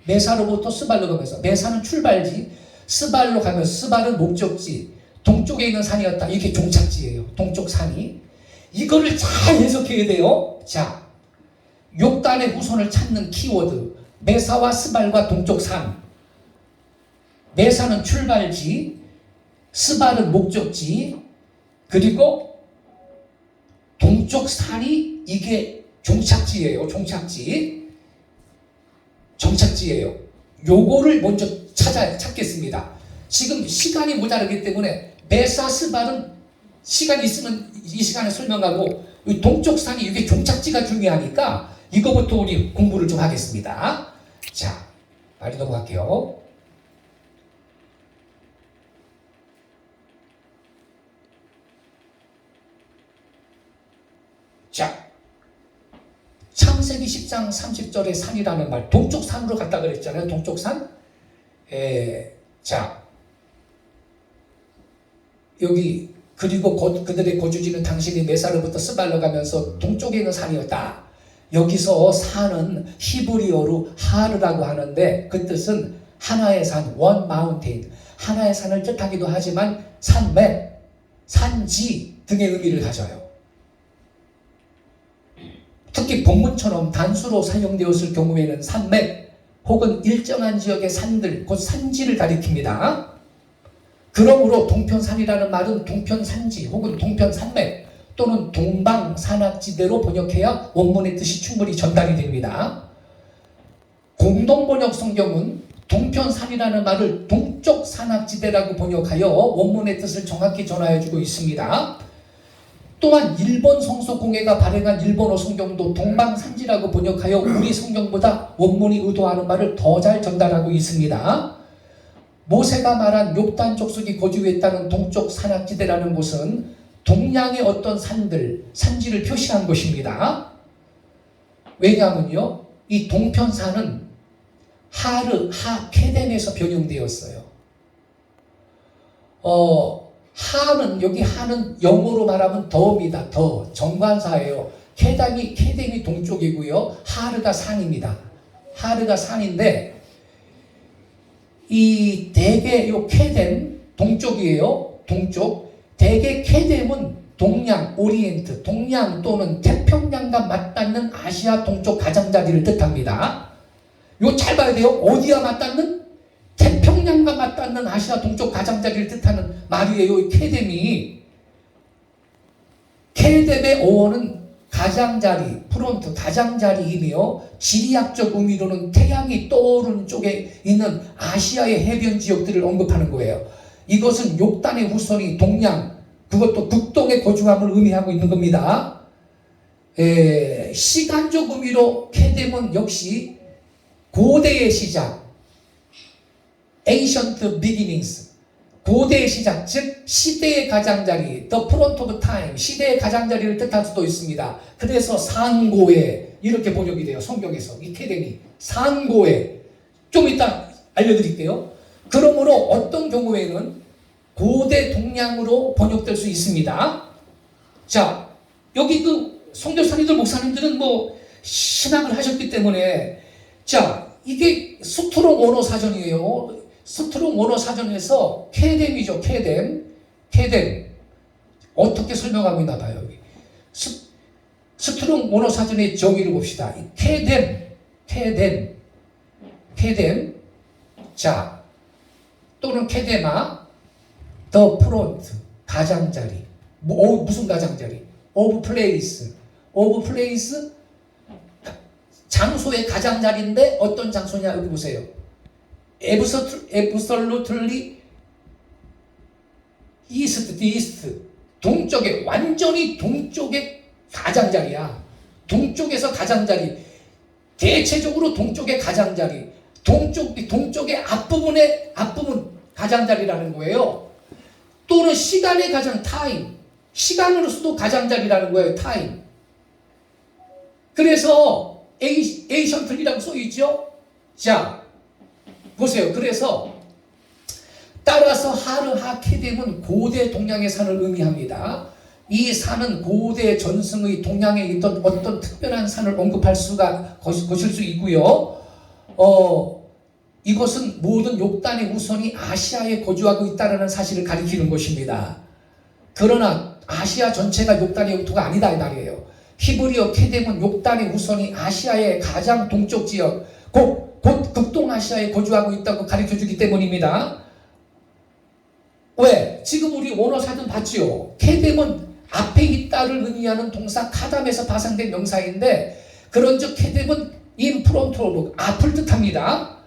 메사로부터 스발로 가면서, 메사는 출발지. 스발로 가면서, 스발은 목적지. 동쪽에 있는 산이었다. 이게 종착지예요. 동쪽 산이. 이거를 잘 해석해야 돼요. 자, 욕단의 후손을 찾는 키워드. 메사와 스발과 동쪽 산. 메사는 출발지, 스발은 목적지, 그리고 동쪽 산이 이게 종착지예요. 정착지예요. 요거를 먼저 찾겠습니다. 지금 시간이 모자라기 때문에 메사, 스발은 시간 있으면 이 시간에 설명하고, 동쪽 산이 이게 종착지가 중요하니까 이거부터 우리 공부를 좀 하겠습니다. 자, 빨리 넘어갈게요. 자, 창세기 10장 30절에 산이라는 말, 동쪽 산으로 갔다 그랬잖아요. 동쪽 산. 자, 여기 그리고 그들의 거주지는 당신이 메사로부터 스발로 가면서 동쪽에 있는 산이었다. 여기서 산은 히브리어로 하르라고 하는데 그 뜻은 하나의 산, one mountain, 하나의 산을 뜻하기도 하지만 산맥, 산지 등의 의미를 가져요. 특히 본문처럼 단수로 사용되었을 경우에는 산맥 혹은 일정한 지역의 산들, 곧 산지를 가리킵니다. 그러므로 동편산이라는 말은 동편산지 혹은 동편산맥 또는 동방산악지대로 번역해야 원문의 뜻이 충분히 전달이 됩니다. 공동번역 성경은 동편산이라는 말을 동쪽 산악지대라고 번역하여 원문의 뜻을 정확히 전하여주고 있습니다. 또한 일본 성서공회가 발행한 일본어 성경도 동방산지라고 번역하여 우리 성경보다 원문이 의도하는 말을 더 잘 전달하고 있습니다. 모세가 말한 욥단 족속이 거주했다는 동쪽 산악지대라는 곳은 동양의 어떤 산지를 표시한 것입니다. 왜냐하면요, 이 동편산은 케덴에서 변형되었어요. 여기 하는 영어로 말하면 더입니다. 정관사예요. 케덴이 동쪽이고요. 하르가 산입니다. 하르가 산인데, 이 대개 요 케덴 동쪽이에요. 동쪽. 대개 케덴은 동양, 오리엔트, 동양 또는 태평양과 맞닿는 아시아 동쪽 가장자리를 뜻합니다. 이거 잘 봐야 돼요. 어디와 맞닿는? 태평양과 맞닿는 아시아 동쪽 가장자리를 뜻하는 말이에요. 이 케뎀이. 케뎀의 어원은 가장자리, 프론트, 가장자리이며 지리학적 의미로는 태양이 떠오르는 쪽에 있는 아시아의 해변 지역들을 언급하는 거예요. 이것은 욥단의 후손이 동양, 그것도 극동의 거주함을 의미하고 있는 겁니다. 시간적 의미로 케뎀은 역시 고대의 시작, ancient beginnings, 고대의 시작, 즉 시대의 가장자리, the front of time, 시대의 가장자리를 뜻할 수도 있습니다. 그래서 상고에 이렇게 번역이 돼요. 성경에서 이 케뎀이 상고에. 좀 이따 알려드릴게요. 그러므로 어떤 경우에는 고대 동양으로 번역될 수 있습니다. 자, 여기 그 선교사님들, 목사님들은 뭐 신학을 하셨기 때문에, 자, 이게 스트롱 원어 사전이에요. 스트롱 원어 사전에서 케뎀이죠. 케뎀 어떻게 설명하고 있나 봐요. 여기 스트롱 원어 사전의 정의를 봅시다. 케뎀 자, 또는 케데마, the front, 가장자리. 무슨 가장자리? of place, 장소의 가장자리인데 어떤 장소냐? 여기 보세요. absolutely east, 동쪽에, 완전히 동쪽의 가장자리야. 동쪽에서 가장자리, 대체적으로 동쪽의 가장자리, 동쪽의 앞부분 가장자리라는 거예요. 또는 시간의 타임, 시간으로서도 가장자리라는 거예요. 타임. 그래서 에이션틀이라고 써있죠. 자, 보세요. 그래서 따라서 하케뎀은 고대 동양의 산을 의미합니다. 이 산은 고대 전승의 동양에 있던 어떤 특별한 산을 언급할 것일 수 있고요. 이것은 모든 욥단의 후손이 아시아에 거주하고 있다는 사실을 가리키는 것입니다. 그러나 아시아 전체가 욥단의 영토가 아니다 이 말이에요. 히브리어 케뎀은 욥단의 후손이 아시아의 가장 동쪽 지역, 곧 극동아시아에 거주하고 있다고 가르쳐주기 때문입니다. 왜? 지금 우리 원어 사전 봤지요. 케뎀은 앞에 있다를 의미하는 동사 카담에서 파생된 명사인데, 그런즉 케뎀은 in front of, 앞을 뜻합니다.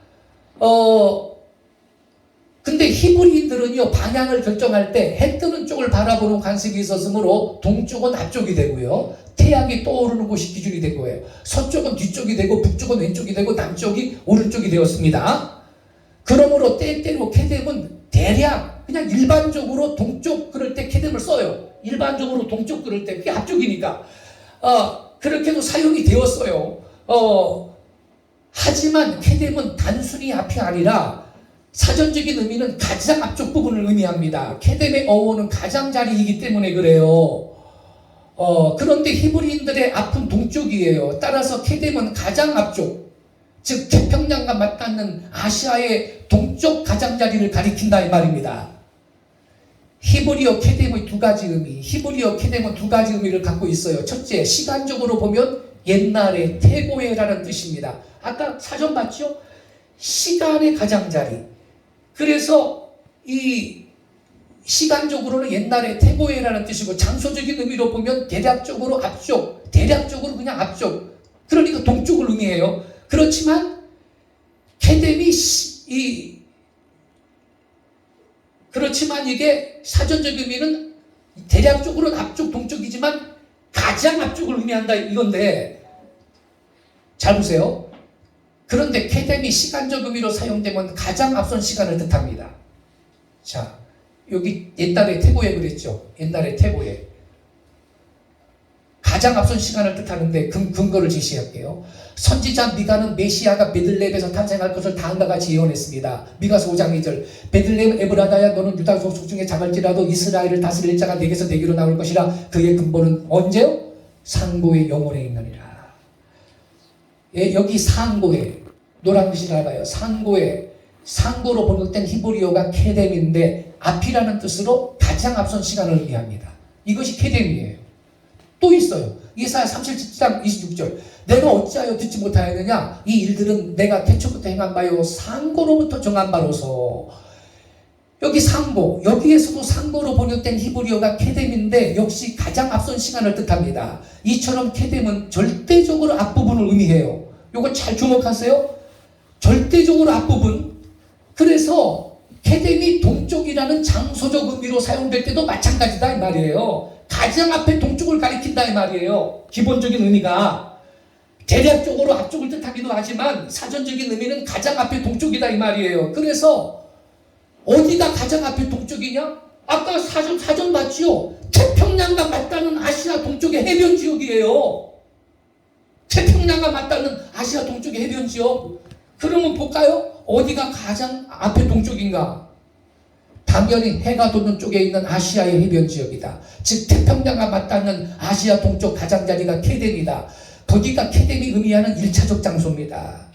근데 히브리인들은요, 방향을 결정할 때 해 뜨는 쪽을 바라보는 관습이 있었으므로 동쪽은 앞쪽이 되고요, 태양이 떠오르는 곳이 기준이 된 거예요. 서쪽은 뒤쪽이 되고 북쪽은 왼쪽이 되고 남쪽이 오른쪽이 되었습니다. 그러므로 때때로 케뎀은 대략 그냥 일반적으로 동쪽 그럴 때 케뎀을 써요. 일반적으로 동쪽 그럴 때, 그게 앞쪽이니까 그렇게도 사용이 되었어요. 하지만 케뎀은 단순히 앞이 아니라 사전적인 의미는 가장 앞쪽 부분을 의미합니다. 케뎀의 어원은 가장자리이기 때문에 그래요. 그런데 히브리인들의 앞은 동쪽이에요. 따라서 케뎀은 가장 앞쪽, 즉 태평양과 맞닿는 아시아의 동쪽 가장자리를 가리킨다 이 말입니다. 히브리어 케뎀의 두 가지 의미, 히브리어 케뎀은 두 가지 의미를 갖고 있어요. 첫째, 시간적으로 보면 옛날의 태고해라는 뜻입니다. 아까 사전 봤죠? 시간의 가장자리. 그래서 이 시간적으로는 옛날의 태고해라는 뜻이고, 장소적인 의미로 보면 대략적으로 앞쪽, 대략적으로 그냥 앞쪽, 그러니까 동쪽을 의미해요. 그렇지만 케뎀이 그렇지만 이게 사전적 의미는 대략적으로는 앞쪽 동쪽이지만 가장 앞쪽을 의미한다 이건데, 잘 보세요. 그런데 케뎀이 시간적 의미로 사용되면 가장 앞선 시간을 뜻합니다. 자, 여기 옛날에 태고에 그랬죠. 옛날에 태고에 가장 앞선 시간을 뜻하는데 근거를 제시할게요. 선지자 미가는 메시아가 베들레헴에서 탄생할 것을 다음과 같이 예언했습니다. 미가서 5장 2절, 베들레헴 에브라다야 너는 유다 소속 중에 작을지라도 이스라엘을 다스릴 자가 내게서 내게로 나올 것이라. 그의 근본은 언제요? 상고의 영혼에 있느니라. 예, 여기 상고에 노란 글씨를 봐요. 상고로 번역된 히브리어가 케뎀인데 앞이라는 뜻으로 가장 앞선 시간을 의미합니다. 이것이 케뎀이에요. 또 있어요. 이사야 37장 26절, 내가 어찌하여 듣지 못하였느냐? 이 일들은 내가 태초부터 행한 바요 상고로부터 정한 바로서. 여기 상고, 여기에서도 상고로 번역된 히브리어가 케뎀인데 역시 가장 앞선 시간을 뜻합니다. 이처럼 케뎀은 절대적으로 앞부분을 의미해요. 요거 잘 주목하세요. 절대적으로 앞부분. 그래서 케뎀이 동쪽이라는 장소적 의미로 사용될 때도 마찬가지다 이 말이에요. 가장 앞에 동쪽을 가리킨다 이 말이에요. 기본적인 의미가 대략적으로 앞쪽을 뜻하기도 하지만 사전적인 의미는 가장 앞에 동쪽이다 이 말이에요. 그래서 어디가 가장 앞에 동쪽이냐? 아까 사전 봤지요? 태평양과 맞닿는 아시아 동쪽의 해변 지역이에요. 태평양과 맞닿는 아시아 동쪽의 해변 지역. 그러면 볼까요? 어디가 가장 앞에 동쪽인가? 당연히 해가 돋는 쪽에 있는 아시아의 해변 지역이다. 즉 태평양과 맞닿는 아시아 동쪽 가장자리가 케뎀이다. 거기가 케뎀이 의미하는 1차적 장소입니다.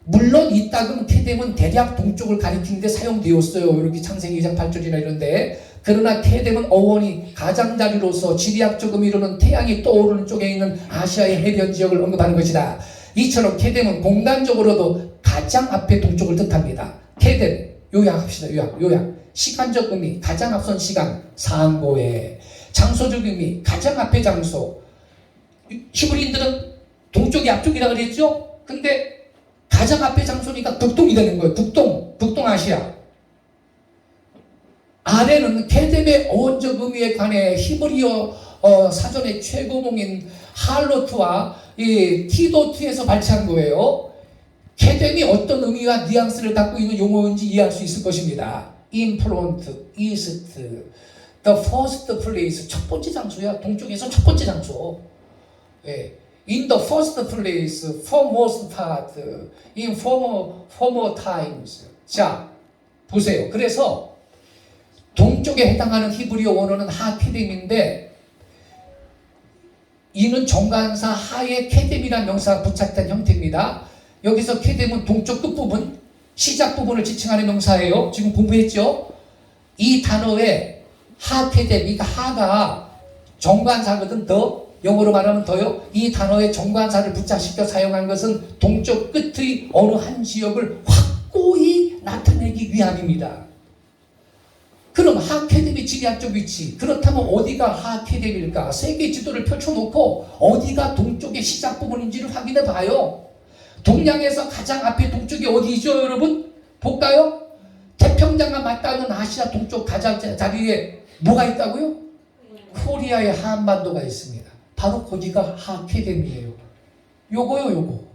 물론 이따금 케뎀은 대략 동쪽을 가리키는 데 사용되었어요. 이렇게 창세기 2장 8절이나 이런데. 그러나 케뎀은 어원이 가장자리로서 지리학적 의미로는 태양이 떠오르는 쪽에 있는 아시아의 해변 지역을 언급하는 것이다. 이처럼 케뎀은 공간적으로도 가장 앞에 동쪽을 뜻합니다. 케뎀, 요약합시다. 요약. 시간적 의미, 가장 앞선 시간, 상고에. 장소적 의미, 가장 앞에 장소. 히브리인들은 동쪽이 앞쪽이라 그랬죠? 근데 가장 앞에 장소니까 북동이 되는 거예요. 북동 아시아. 아래는 케뎀의 어원적 의미에 관해 히브리어 사전의 최고봉인 할로트와 이 티도트에서 발췌한 거예요. 케뎀이 어떤 의미와 뉘앙스를 갖고 있는 용어인지 이해할 수 있을 것입니다. In front, east, the first place, 첫 번째 장소야. 동쪽에서 첫 번째 장소. 예. In the first place, foremost part, in former times. 자, 보세요. 그래서 동쪽에 해당하는 히브리어 원어는 하케뎀인데, 이는 정관사 하에 케뎀이라는 명사가 부착된 형태입니다. 여기서 케뎀은 동쪽 끝부분, 시작 부분을 지칭하는 명사예요. 지금 공부했죠? 이 단어에 하케뎀, 이 하가 정관사거든. 더, 영어로 말하면 더요. 이 단어에 정관사를 부착시켜 사용한 것은 동쪽 끝의 어느 한 지역을 확고히 나타내기 위함입니다. 그럼 하케뎀의 지리학적 위치, 그렇다면 어디가 하케뎀일까? 세계 지도를 펼쳐놓고 어디가 동쪽의 시작 부분인지를 확인해 봐요. 동양에서 가장 앞에 동쪽이 어디죠, 여러분? 볼까요? 태평양과 맞닿는 아시아 동쪽 가장자리에 뭐가 있다고요? 코리아의 한반도가 있습니다. 바로 거기가 하케뎀이에요. 요거요.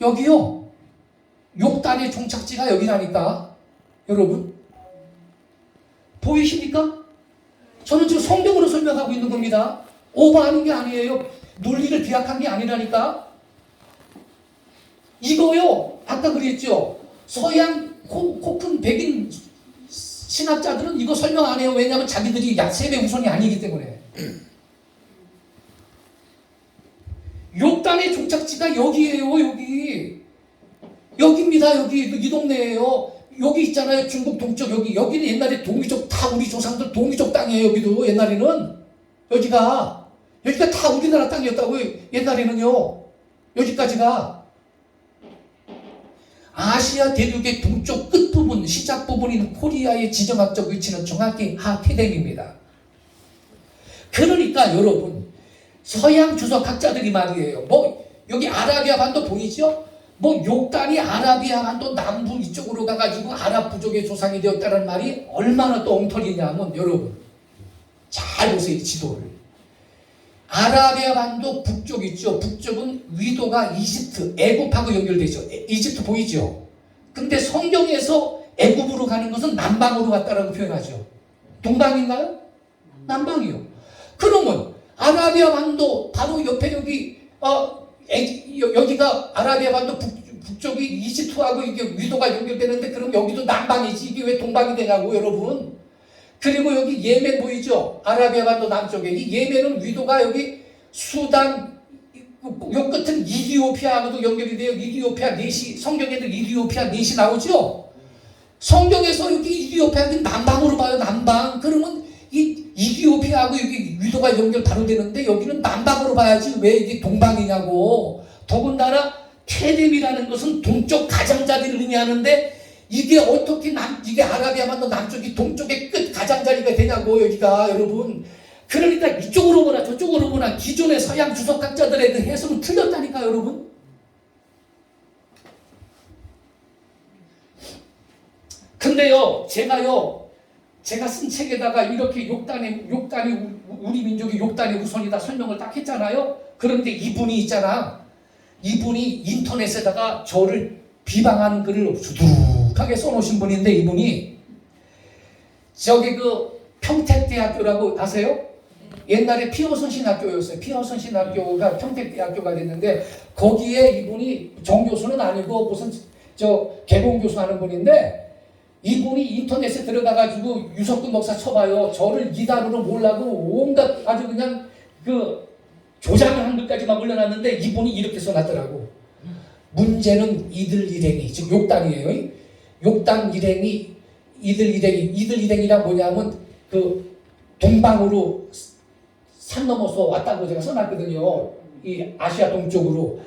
여기요. 욕단의 종착지가 여기라니까. 여러분. 보이십니까? 저는 지금 성경으로 설명하고 있는 겁니다. 오버하는 게 아니에요. 논리를 비약한 게 아니라니까. 이거요. 아까 그랬죠. 서양 코 큰 백인 신학자들은 이거 설명 안 해요. 왜냐하면 자기들이 세배 우선이 아니기 때문에. 욕단의 종착지가 여기에요. 여기입니다. 여기 이 동네예요. 여기 있잖아요. 중국 동쪽 여기는 옛날에 동이족 다 우리 조상들 동이족 땅이에요. 여기도 옛날에는 여기가 다 우리나라 땅이었다고요. 옛날에는요. 여기까지가 아시아 대륙의 동쪽 끝부분 시작 부분인 코리아의 지정학적 위치는 정확히 하케뎀입니다. 그러니까 여러분 서양 주석학자들이 말이에요. 여기 아라비아 반도 보이죠? 뭐 욕단이 아라비아 반도 남부 이쪽으로 가가지고 아랍 부족의 조상이 되었다는 말이 얼마나 또 엉터리냐면 여러분 잘 보세요. 지도를. 아라비아 반도 북쪽 있죠. 북쪽은 위도가 이집트, 애굽하고 연결되죠. 이집트 보이죠. 근데 성경에서 애굽으로 가는 것은 남방으로 갔다라고 표현하죠. 동방인가요? 남방이요. 그러면 아라비아 반도 바로 옆에 여기가 아라비아 반도 북쪽이 이집트하고 이게 위도가 연결되는데 그럼 여기도 남방이지 이게 왜 동방이 되냐고 여러분. 그리고 여기 예멘 보이죠? 아라비아 반도 남쪽에 이 예멘은 위도가 여기 수단 요 끝은 이디오피아하고도 연결이 돼요. 이디오피아 넷이 성경에도 이디오피아 넷이 나오죠? 성경에서 여기 이디오피아는 남방으로 봐요. 남방. 그러면 이 이디오피아하고 여기 위도가 연결 바로 되는데 여기는 남방으로 봐야지 왜 이게 동방이냐고. 더군다나 케뎀이라는 것은 동쪽 가장자리를 의미하는데 이게 어떻게 이게 아라비아 반도 남쪽이 동쪽의 끝 가장자리가 되냐고 여기가 여러분. 그러니까 이쪽으로 보나 저쪽으로 보나 기존의 서양 주석학자들의 그 해석은 틀렸다니까 여러분. 근데요 제가 쓴 책에다가 이렇게 욕단이 우리 민족이 욕단의 후손이다 설명을 딱 했잖아요. 그런데 이분이 있잖아. 이분이 인터넷에다가 저를 비방하는 글을 두둑하게 써놓으신 분인데 이분이 저기 그 평택대학교라고 아세요? 옛날에 피어선신학교였어요. 피어선신학교가 평택대학교가 됐는데 거기에 이분이 정교수는 아니고 무슨 저 개공교수 하는 분인데 이분이 인터넷에 들어가가지고 유석근 목사 쳐봐요. 저를 이단으로 몰라고 온갖 아주 그냥 그 조작을 한 것까지만 올려놨는데 이분이 이렇게 써놨더라고. 문제는 이들 일행이 즉 욕단이에요. 욕단 일행이 이들 일행이란 뭐냐면 그 동방으로 산 넘어서 왔다고 제가 써놨거든요. 이 아시아 동쪽으로.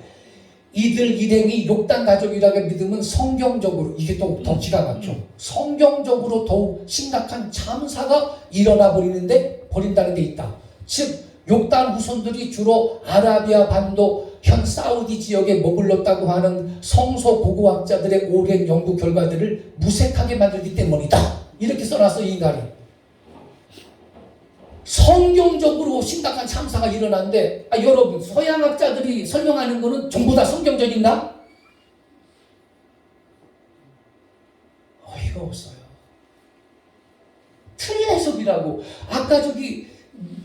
이들 일행이 욕단 가족이라고 믿으면 성경적으로 이게 또 더 기가 막혀. 성경적으로 더욱 심각한 참사가 일어나 버린다는 데 있다. 즉 욕단 후손들이 주로 아라비아 반도 현 사우디 지역에 머물렀다고 하는 성서 고고학자들의 오랜 연구 결과들을 무색하게 만들기 때문이다. 이렇게 써놨어 이 인간이. 성경적으로 심각한 참사가 일어났는데 여러분 서양학자들이 설명하는 거는 전부 다 성경적인가? 어이가 없어요. 틀린 해석이라고. 아까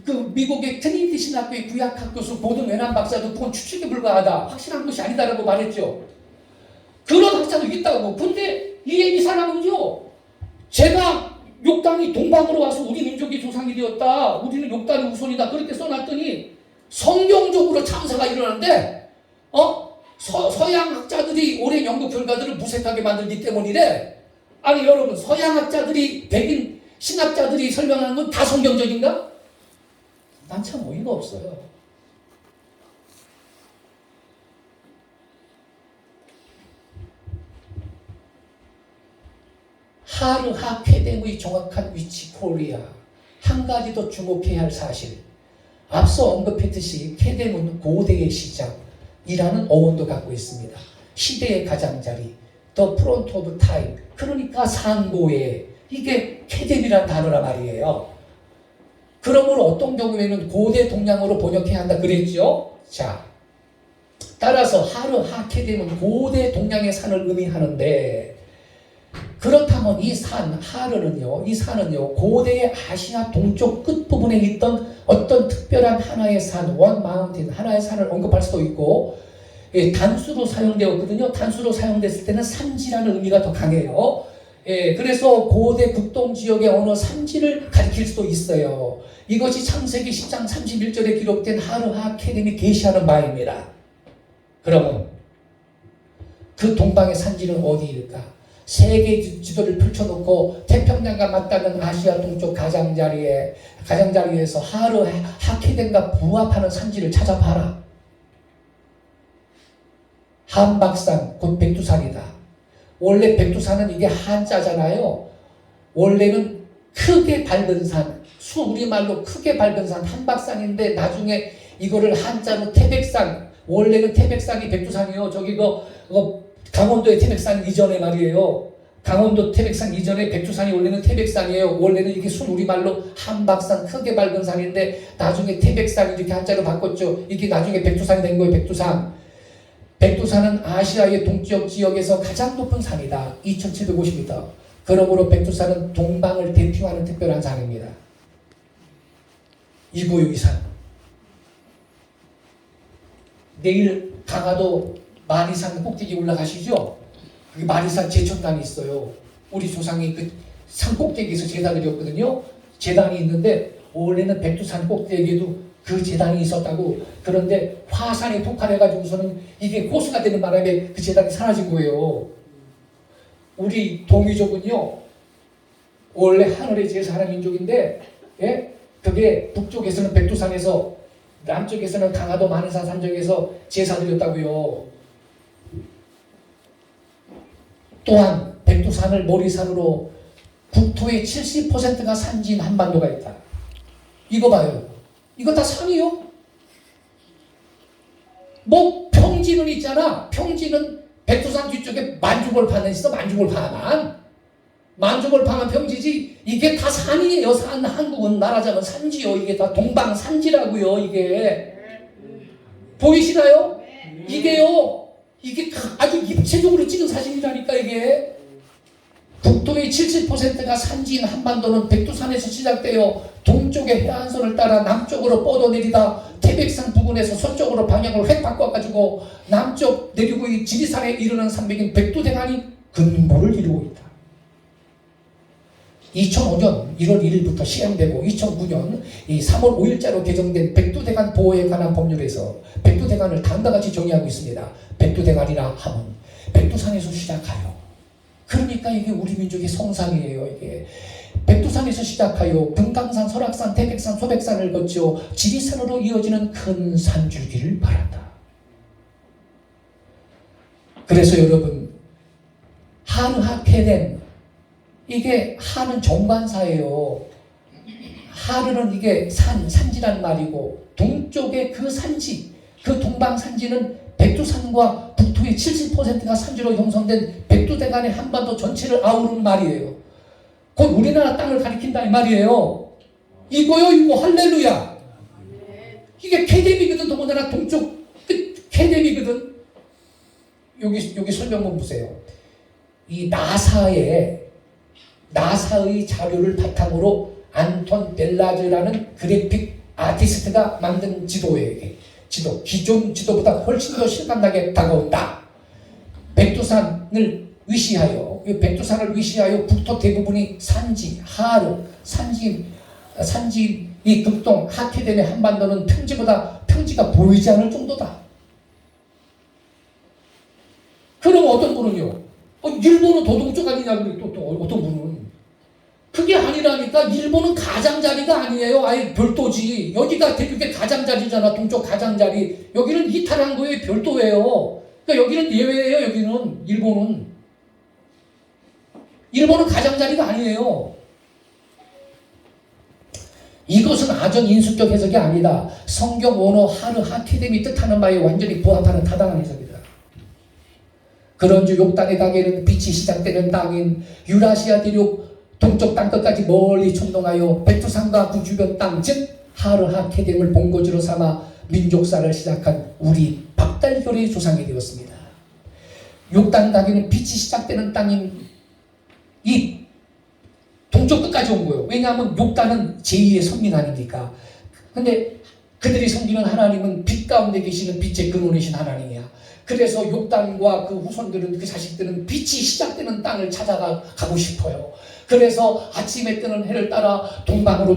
그 미국의 트리니티 신학교의 구약학 교수 고든 외남 박사도 그건 추측에 불과하다. 확실한 것이 아니다라고 말했죠. 그런 학자도 있다고. 근데 이 사람은요. 제가 욕단이 동방으로 와서 우리 민족의 조상이 되었다. 우리는 욕단의 후손이다. 그렇게 써놨더니 성경적으로 참사가 일어났는데 서양 학자들이 오랜 연구 결과들을 무색하게 만들기 때문이래. 아니 여러분 서양 학자들이 백인 신학자들이 설명하는 건 다 성경적인가? 난 참 어이가 없어요. 하르하 케뎀의 정확한 위치 코리아. 한 가지 더 주목해야 할 사실. 앞서 언급했듯이 케뎀은 고대의 시작이라는 어원도 갖고 있습니다. 시대의 가장자리, the front of time. 그러니까 상고에 이게 케뎀이라는 단어란 말이에요. 그러므로 어떤 경우에는 고대 동양어로 번역해야 한다 그랬죠. 자, 따라서 하르하 케뎀은 고대 동양의 산을 의미하는데 그렇다면 이 산은요 고대의 아시아 동쪽 끝부분에 있던 어떤 특별한 하나의 산, 원 마운틴, 하나의 산을 언급할 수도 있고 단수로 사용되었거든요. 단수로 사용됐을 때는 산지라는 의미가 더 강해요. 그래서 고대 북동 지역의 어느 산지를 가리킬 수도 있어요. 이것이 창세기 10장 31절에 기록된 하르하 케뎀이 계시하는 바입니다. 그러면 그 동방의 산지는 어디일까? 세계 지도를 펼쳐놓고 태평양과 맞닿는 아시아 동쪽 가장자리에서 하르하 케뎀과 부합하는 산지를 찾아봐라. 한박산 곧 백두산이다. 원래 백두산은 이게 한자잖아요. 원래는 크게 밝은 산, 우리말로 크게 밝은 산 한박산인데 나중에 이거를 한자로 태백산, 원래는 태백산이 백두산이요. 저기 강원도의 태백산 이전에 말이에요. 강원도 태백산 이전에 백두산이 원래는 태백산이에요. 원래는 이게 순우리말로 한박산, 크게 밝은 산인데 나중에 태백산이 이렇게 한자로 바꿨죠. 이게 나중에 백두산이 된 거예요. 백두산. 백두산은 아시아의 동쪽 지역에서 가장 높은 산이다. 2750m. 그러므로 백두산은 동방을 대표하는 특별한 산입니다. 이고요, 이 산. 내일 강화도 마리산 꼭대기 올라가시죠? 그 마리산 제천당이 있어요. 우리 조상이 그 산 꼭대기에서 제단을 드렸거든요. 제단이 있는데 원래는 백두산 꼭대기에도 그 제단이 있었다고. 그런데 화산에 폭발해가지고서는 이게 호수가 되는 바람에 그 제단이 사라진 거예요. 우리 동이족은요 원래 하늘에 제일 사는 민족인데, 예? 그게 북쪽에서는 백두산에서, 남쪽에서는 강화도 마리산 산정에서 제사 드렸다고요. 또한 백두산을 모리산으로 국토의 70%가 산지인 한반도가 있다. 이거 봐요. 이거 다 산이요. 뭐 평지는 있잖아. 평지는 백두산 뒤쪽에 만주골파는 있어. 만주골파만. 만주골파만 평지지. 이게 다 산이에요. 산. 한국은 말하자면 산지요. 이게 다 동방산지라고요. 이게 보이시나요? 이게요. 이게 아주 입체적으로 찍은 사진이라니까. 이게 국토의 70%가 산지인 한반도는 백두산에서 시작되어 동쪽의 해안선을 따라 남쪽으로 뻗어내리다 태백산 부근에서 서쪽으로 방향을 획 바꿔가지고 남쪽 내리고 이 지리산에 이르는 산맥인 백두대간이 근본을 이루고 있다. 2005년 1월 1일부터 시행되고 2009년 3월 5일자로 개정된 백두대간 보호에 관한 법률에서 백두대간을 다음과 같이 정의하고 있습니다. 백두대간이라 함은 백두산에서 시작하여, 그러니까 이게 우리 민족의 성산이에요. 이게 백두산에서 시작하여 금강산, 설악산, 태백산, 소백산을 거쳐 지리산으로 이어지는 큰 산줄기를 말한다. 그래서 여러분, 하르하케덴, 이게 하는 정관사예요. 하르는 이게 산지란 말이고, 동쪽의 그 산지, 그 동방산지는 백두산과 북토의 70%가 산지로 형성된 백두대간의 한반도 전체를 아우르는 말이에요. 곧 우리나라 땅을 가리킨다 이 말이에요. 이거요, 이거. 할렐루야. 이게 케뎀이거든. 더군다나 동쪽 끝 케뎀이거든. 여기 설명문 보세요. 이 나사의 자료를 바탕으로 안톤 벨라즈라는 그래픽 아티스트가 만든 지도예요. 이게 기존 지도보다 훨씬 더 실감나게 다가온다. 백두산을 위시하여 북토 대부분이 산지, 하르, 산지 이 극동 하케덴의 한반도는 평지가 보이지 않을 정도다. 그럼 어떤 분은요? 일본은 더 동쪽 아니냐? 또 어떤 분은 그게 아니라니까. 일본은 가장자리가 아니에요. 아예 별도지. 여기가 대륙의 가장자리잖아. 동쪽 가장자리. 여기는 이탈한 거예요. 별도예요. 그러니까 여기는 예외예요. 여기는 일본은 가장자리가 아니에요. 이것은 아전 인수적 해석이 아니다. 성경 원어 하르 하케뎀이 뜻하는 바에 완전히 부합하는 타당한 해석이다. 그런즉 욕단의 가게는 빛이 시작되는 땅인 유라시아 대륙 동쪽 땅끝까지 멀리 천동하여 백두산과 그 주변 땅, 즉 하르하케뎀을 본거지로 삼아 민족사를 시작한 우리 박달결의 조상이 되었습니다. 욕단 가게는 빛이 시작되는 땅인 이 동쪽 끝까지 온 거예요. 왜냐하면 욕단은 제2의 선민 아닙니까? 근데 그들이 섬기는 하나님은 빛 가운데 계시는 빛의 근원이신 하나님이야. 그래서 욕단과 그 후손들은, 그 자식들은 빛이 시작되는 땅을 찾아가고 싶어요. 그래서 아침에 뜨는 해를 따라 동방으로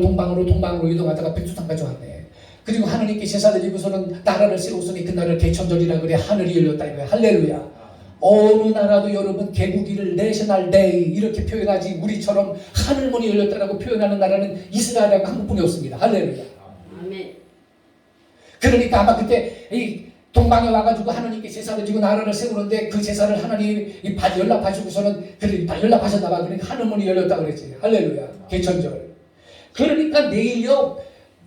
이동하다가 백두산까지 왔네. 그리고 하느님께 제사 드리고서는 나라를 세우시니 그날을 개천절이라 그래. 하늘이 열렸다 이거야. 할렐루야. 어느 나라도 여러분 개국일을 내셔널 데이 이렇게 표현하지, 우리처럼 하늘문이 열렸다라고 표현하는 나라는 이스라엘하고 한국뿐이 없습니다. 할렐루야. 아멘. 그러니까 아마 그때 이 동방에 와가지고 하나님께 제사를 지고 나라를 세우는데 그 제사를 하나님이 연락하시고서는 연락하셨나봐. 그러니까 하늘문이 열렸다고 그랬지. 할렐루야. 개천절. 그러니까 내일요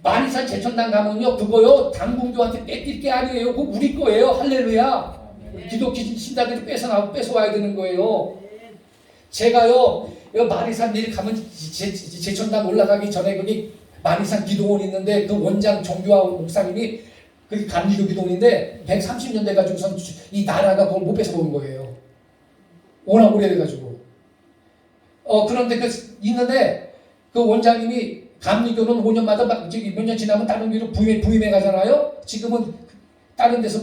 만이산 제천당 가면요 그거요 당공교한테 뺏길 게 아니에요. 그거 우리 거예요. 할렐루야. 기독교 신자들이 뺏어와야 되는 거예요. 제가요 만이산 내일 가면 제천당 올라가기 전에 거기 만이산 기도원 있는데 그 원장 정교화 목사님이 그게 감리교 기도원인데 130년 돼가지고선 이 나라가 그걸 못 뺏어온 거예요. 워낙 오래돼가지고. 그런데 있는데 그 원장님이 감리교는 5년마다 몇 년 지나면 다른 교로 부임해 가잖아요. 지금은 다른 데서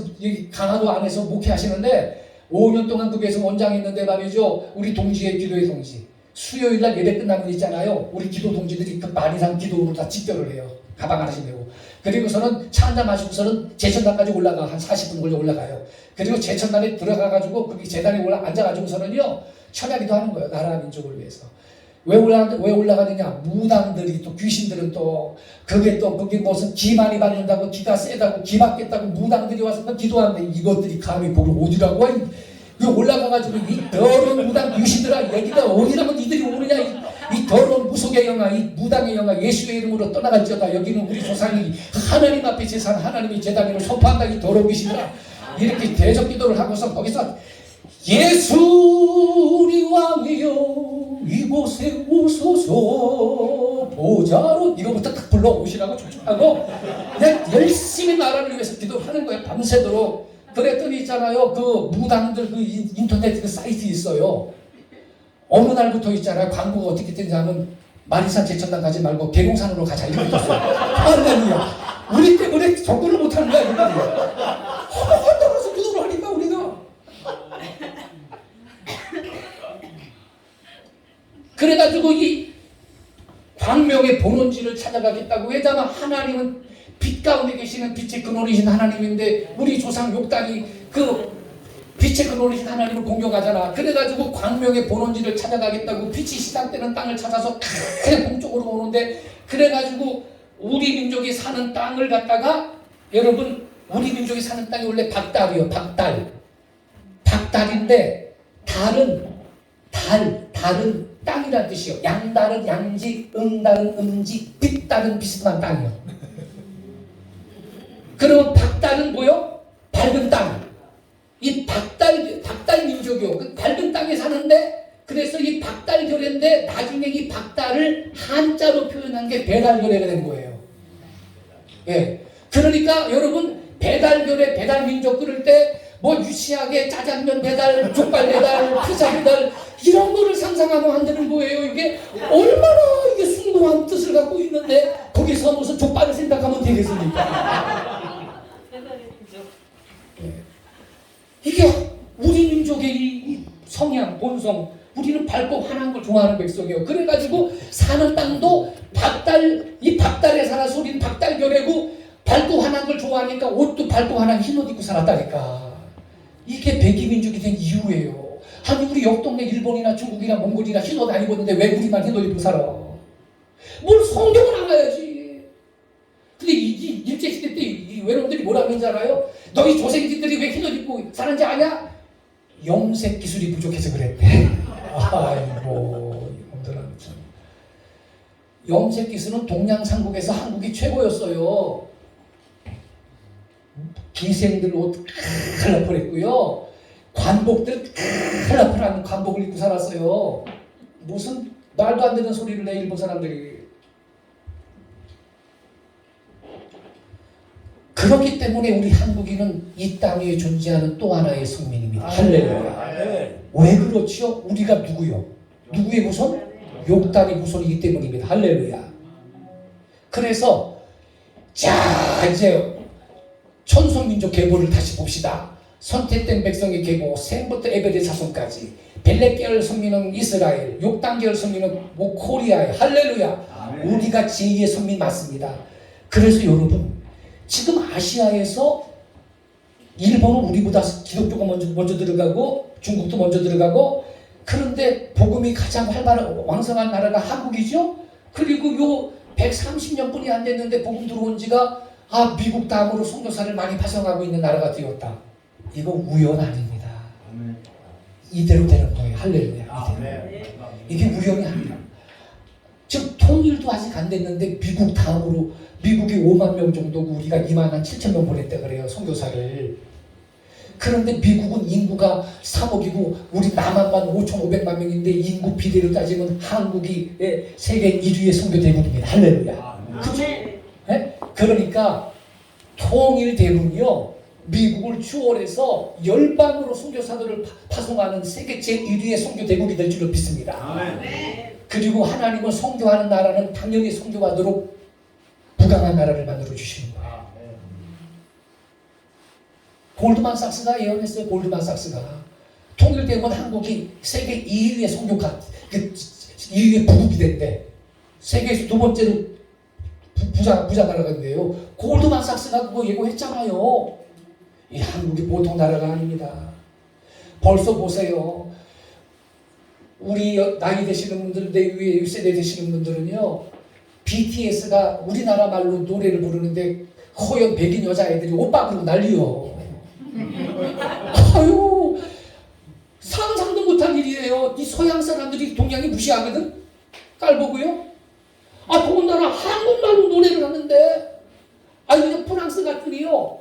강화도 안에서 목회하시는데 5년 동안 그 교회에서 원장이 있는데 말이죠. 우리 동지의 기도의 동지. 수요일날 예배 끝나면 있잖아요. 우리 기도 동지들이 그 만이상 기도로 다 집결을 해요. 가방 하나씩 메고. 그리고서는 차 한잔 마시고서는 제천당까지 올라가. 한 40분 걸려 올라가요. 그리고 제천당에 들어가가지고 거기 재단에 앉아가지고서는요. 찬양기도 하는 거예요. 나라 민족을 위해서. 왜 올라가느냐? 무당들이 또 귀신들은 또 그게 또 거기 무슨 기 많이 받는다고 기가 세다고 기 받겠다고 무당들이 와서 기도하는데 이것들이 감히 복을 어디라고 와? 그 올라가가지고 이 더러운 무당 귀신들아 여기가 어디라면 니들이 오느냐 이 더러운 무속의 영아 이 무당의 영아 예수의 이름으로 떠나갈지어다 여기는 우리 조상이 하나님 앞에 제사한 하나님의 제단임을 선포한다 이 더러운 귀신들아 이렇게 대적 기도를 하고서 거기서 예수 우리 왕이여 이곳에 오소서 보좌로 이거부터 딱 불러오시라고 촉촉하고 그냥 열심히 나라를 위해서 기도하는 거예요. 밤새도록. 그랬더니 있잖아요. 그 무당들 그 인터넷 그 사이트 있어요. 어느 날부터 있잖아요. 광고가 어떻게 되냐면 만이산 제천당 가지 말고 계룡산으로 가자 이렇게 됐어요. 할렐루야. 우리 때문에 접근을 못하는 거야. 허허 떨어서 기도를 하니까 우리가. 그래가지고 이 광명의 본원지를 찾아가겠다고 했잖아. 하나님은 빛 가운데 계시는 빛의 근원이신 하나님인데 우리 조상 욕단이 그 빛의 근원이신 하나님을 공경하잖아. 그래가지고 광명의 본원지를 찾아가겠다고 빛이 시작되는 땅을 찾아서 그냥 동쪽으로 오는데 그래가지고 우리 민족이 사는 땅을 갖다가 여러분 우리 민족이 사는 땅이 원래 박달이요. 박달인데 달은 땅이란 뜻이요. 양달은 양지, 음달은 음지, 빛달은 비슷한 땅이요. 그러면 박달은 뭐요? 밝은 땅. 이 박달 민족이요. 그 밝은 땅에 사는데 그래서 이 박달결인데 나중에 이 박달을 한자로 표현한 게 배달결례가 된 거예요. 예. 그러니까 여러분 배달결례 배달민족 그럴 때 뭐 유치하게 짜장면 배달, 족발 배달, 피자 배달 이런 거를 상상하고 만드는 거예요. 이게 얼마나 이게 숭고한 뜻을 갖고 있는데 거기서 무슨 족발을 생각하면 되겠습니까? 이게 우리 민족의 이 성향, 본성 우리는 밝고 환한 걸 좋아하는 백성이에요. 그래가지고 사는 땅도 이 박달에 살아서 우리는 박달결례고 밝고 환한 걸 좋아하니까 옷도 밝고 환한 흰 옷 입고 살았다니까. 이게 백이민족이 된 이유예요. 아니 우리 옆 동네 일본이나 중국이나 몽골이나 흰 옷 안 입었는데 왜 우리만 흰 옷 입고 살아? 뭘 성경을 알아야지. 근데 이 일제시대 때 이 외놈들이 뭐라 그러는지 알아요? 너희 조생들이 왜 흰 옷 입고 사는지 아냐? 염색 기술이 부족해서 그랬대. 아이고 이놈들은 참. 염색 기술은 동양삼국에서 한국이 최고였어요. 기생들 옷 컬러풀 했고요. 관복들 컬러풀한 관복을 입고 살았어요. 무슨 말도 안 되는 소리를 내 일본 사람들이. 그렇기 때문에 우리 한국인은 이 땅 위에 존재하는 또 하나의 성민입니다. 할렐루야. 왜 그렇지요? 우리가 누구요? 누구의 후손? 욕단의 후손이기 때문입니다. 할렐루야. 그래서 자 이제 천손민족 계보를 다시 봅시다. 선택된 백성의 계보, 셈부터 에벨의 자손까지. 벨렉계열 선민은 이스라엘, 욕단계열 선민은 코리아에. 할렐루야. 우리가 제2의 선민 맞습니다. 그래서 여러분 지금 아시아에서 일본은 우리보다 기독교가 먼저 들어가고 중국도 먼저 들어가고 그런데 복음이 가장 왕성한 나라가 한국이죠. 그리고 요 130년뿐이 안 됐는데 복음 들어온 지가 미국 다음으로 선교사를 많이 파송하고 있는 나라가 되었다. 이거 우연 아닙니다. 이대로 되는 거예요. 할렐루야. 이게 우연이 아니라. 즉 통일도 아직 안 됐는데 미국 다음으로 미국이 5만 명 정도고 우리가 2만 한 7천 명 보냈다 그래요. 선교사를. 그런데 미국은 인구가 3억이고 우리 남한만 5,500만 명인데 인구 비례로 따지면 한국이 세계 1위의 선교 대국입니다. 할렐루야. 그죠? 네? 그러니까 통일되면요 미국을 추월해서 열방으로 선교사들을 파송하는 세계 제1위의 선교 대국이 될 줄로 믿습니다. 그리고 하나님은 선교하는 나라는 당연히 선교하도록 부강한 나라를 만들어 주시는 거예요. 골드만삭스가 예언했어요. 골드만삭스가 통일되면 한국이 세계 2위의 선교가 2위의 부국이 된대. 세계에서 두 번째로 부자 나라가 된대요. 골드만삭스가 그거 예고했잖아요. 이 한국이 보통 나라가 아닙니다. 벌써 보세요. 우리 나이 되시는 분들, 내 위에 세대 되시는 분들은요, BTS가 우리나라 말로 노래를 부르는데 허연 백인 여자애들이 오빠 부르고 난리요. 아유, 상상도 못한 일이에요. 이 서양 사람들이 동양이 무시하거든? 깔보고요. 더군다나 한국말로 노래를 하는데, 이제 프랑스 같으니요,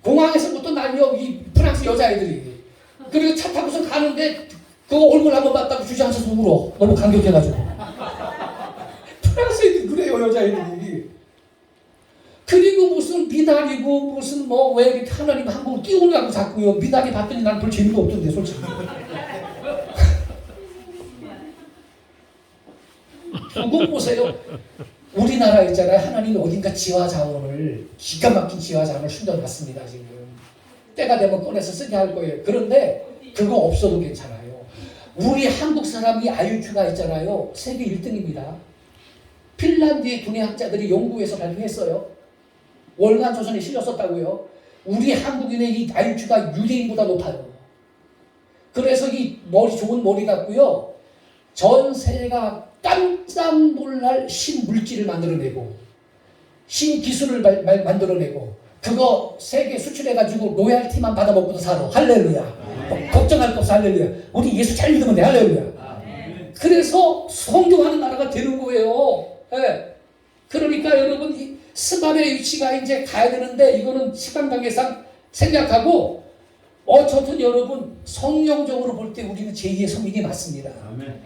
공항에서부터 난리요, 이 프랑스 여자애들이. 그리고 차 타고서 가는데, 그 얼굴 한번 봤다고 주저앉아서 울어. 너무 감격해가지고. 프랑스 애들이 그래요, 여자애들이. 그리고 무슨 미나리고 무슨 왜 이렇게 하나님 한국을 띄우려고 자꾸요. 미나리 봤더니 난 별 재미가 없던데 솔직히. 그거 보세요. 우리나라 있잖아요. 하나님이 어딘가 지화자원을 기가 막힌 지화자원을 숨겨놨습니다. 지금 때가 되면 꺼내서 쓰게 할 거예요. 그런데 그거 없어도 괜찮아요. 우리 한국 사람이 IQ가 있잖아요. 세계 1등입니다. 핀란드의 두뇌학자들이 연구해서 발표했어요. 월간 조선에 실렸었다고요. 우리 한국인의 이 IQ가 유대인보다 높아요. 그래서 이 좋은 머리 같고요. 전 세계가 깜짝 놀랄 신물질을 만들어내고 신기술을 만들어내고 그거 세계 수출해가지고 로얄티만 받아먹고도 살아. 할렐루야. 걱정할 거 없어. 할렐루야. 우리 예수 잘 믿으면 돼. 할렐루야. 그래서 성공하는 나라가 되는 거예요. 네. 그러니까 여러분 이 스바벨의 위치가 이제 가야 되는데 이거는 시간 관계상 생략하고 어쨌든 여러분 성령적으로 볼 때 우리는 제2의 성민이 맞습니다. 아멘.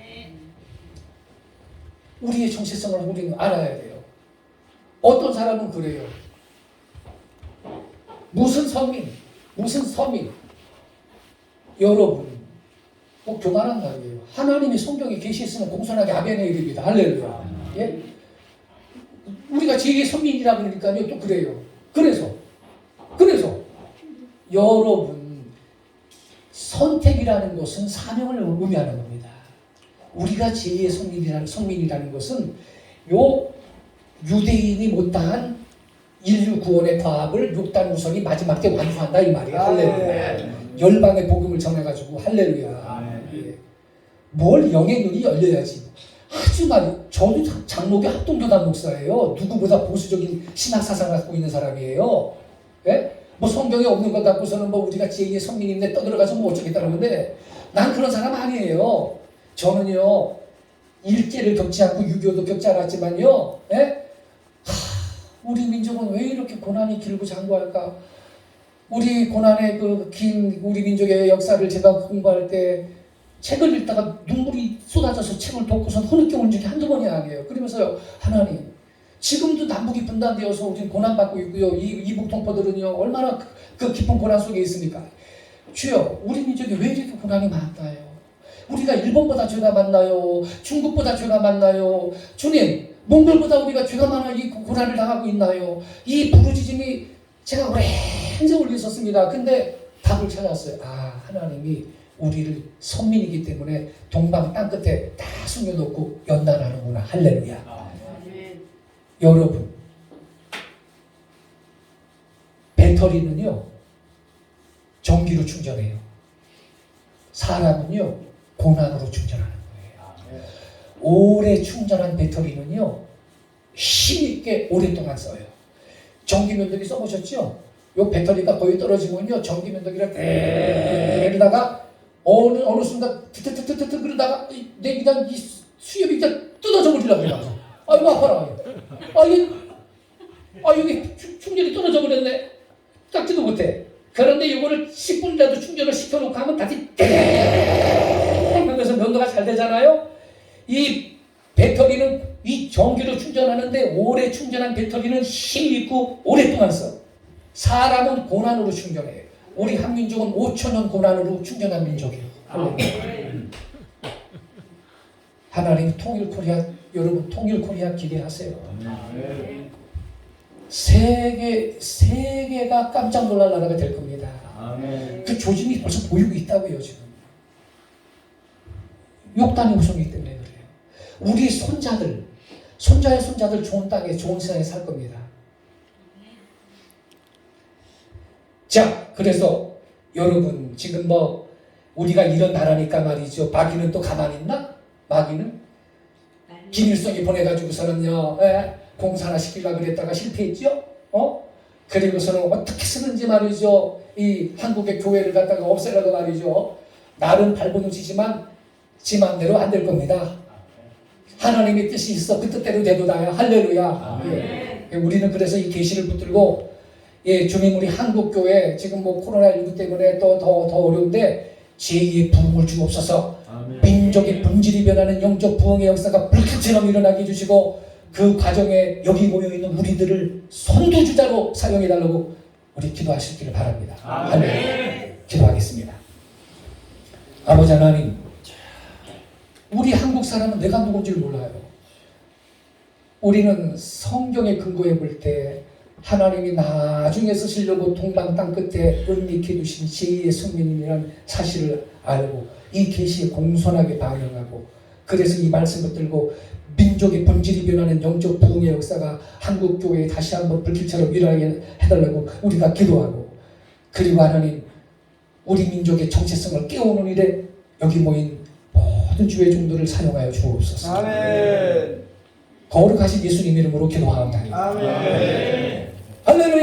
우리의 정체성을 우리는 알아야 돼요. 어떤 사람은 그래요. 무슨 성민, 무슨 서민. 여러분 꼭 교만한 말이에요. 하나님이 성경에 계시했으면 공손하게 아멘해야 됩니다. 할렐루야. 예? 우리가 제2의 선민이라 그러니까요. 또 그래요. 그래서 여러분 선택이라는 것은 사명을 의미하는 겁니다. 우리가 제2의 선민이라는 것은 요 유대인이 못다한 인류 구원의 과업을 6단 우선이 마지막 때 완수한다 이 말이에요. 할렐루야. 열방의 복음을 전해가지고 할렐루야. 예. 뭘 영의 눈이 열려야지. 아주 저도 장로교 합동교단 목사예요. 누구보다 보수적인 신학 사상을 갖고 있는 사람이에요. 예? 성경에 없는 것 갖고서는 우리가 제2의 선민인데 떠들어가서 어쩌겠다는 건데 난 그런 사람 아니에요. 저는요 일제를 겪지 않고 6.25도 겪지 않았지만요. 예? 우리 민족은 왜 이렇게 고난이 길고 장구할까? 우리 고난의 그 긴 우리 민족의 역사를 제가 공부할 때 책을 읽다가 눈물이 쏟아져서 책을 덮고서 흐느껴 온 적이 한두 번이 아니에요. 그러면서요, 하나님, 지금도 남북이 분단되어서 우리는 고난받고 있고요. 이북 동포들은요, 얼마나 그 깊은 고난 속에 있습니까? 주여, 우리 민족이 왜 이렇게 고난이 많나요? 우리가 일본보다 죄가 많나요? 중국보다 죄가 많나요? 주님, 몽골보다 우리가 죄가 많아 이 고난을 당하고 있나요? 이 부르짖음이 제가 오래 세월이 있었습니다. 근데 답을 찾았어요. 하나님이 우리를 선민이기 때문에 동방 땅끝에 다 숨겨놓고 연단하는구나. 할렐루야. 여러분, 배터리는요 전기로 충전해요. 사람은요 고난으로 충전하는 거예요. 오래 충전한 배터리는요 힘있게 오랫동안 써요. 전기면도기 써보셨죠? 요 배터리가 거의 떨어지면요 전기면도기를 이러다가 어느 순간 트트트트트 그러다가 내 그냥 이 수염이 그냥 뜯어져 버리려고 해요. 아이고 아파라. 여기 충전이 떨어져 버렸네. 깎지도 못해. 그런데 이거를 10분이라도 충전을 시켜놓고 하면 다시 땡 하면서 면도가 잘 되잖아요. 이 배터리는 이 전기로 충전하는데 오래 충전한 배터리는 힘이 있고 오랫동안 써. 사람은 고난으로 충전해요. 우리 한민족은 5,000년 고난으로 충전한 민족이에요. 하나님 통일 코리아, 여러분 통일 코리아 기대하세요. 세계가 깜짝 놀랄 나라가 될 겁니다. 그 조짐이 벌써 보이고 있다고요, 지금. 욕단의 후손이기 때문에 그래요. 우리 손자의 손자들 좋은 땅에, 좋은 세상에 살 겁니다. 자, 그래서 여러분 지금 뭐 우리가 이런 나라니까 말이죠. 마귀는 또 가만히 있나? 마귀는 김일성이 보내가지고서는요, 공사나 시키려고 그랬다가 실패했죠. 그리고서는 어떻게 쓰는지 말이죠. 이 한국의 교회를 갖다가 없애려고 말이죠. 나름 발버둥치지만 지 맘대로 안 될 겁니다. 하나님의 뜻이 있어. 그 뜻대로 되도다야. 할렐루야. 예. 우리는 그래서 이 계시를 붙들고, 주님 우리 한국교회 지금 뭐 코로나19 때문에 더 어려운데 제2의 부흥을 주옵소서. 민족의 본질이 변하는 영적 부흥의 역사가 불꽃처럼 일어나게 해주시고, 그 과정에 여기 모여있는 우리들을 선두주자로 사용해달라고 우리 기도하시기를 바랍니다. 아멘. 기도하겠습니다. 아버지 하나님, 우리 한국 사람은 내가 누군지 몰라요. 우리는 성경에 근거해 볼 때 하나님이 나중에 쓰시려고 동방 땅 끝에 은닉해 두신 제2의 성민이라는 사실을 알고 이 계시에 공손하게 반응하고, 그래서 이 말씀 붙들고 민족의 본질이 변하는 영적 부흥의 역사가 한국 교회에 다시 한번 불길처럼 일어나게 해달라고 우리가 기도하고, 그리고 하나님 우리 민족의 정체성을 깨우는 일에 여기 모인 모든 주의 종들을 사용하여 주옵소서. 아멘. 거룩하신 예수님 이름으로 기도하옵나이다. 아멘. 할렐루야.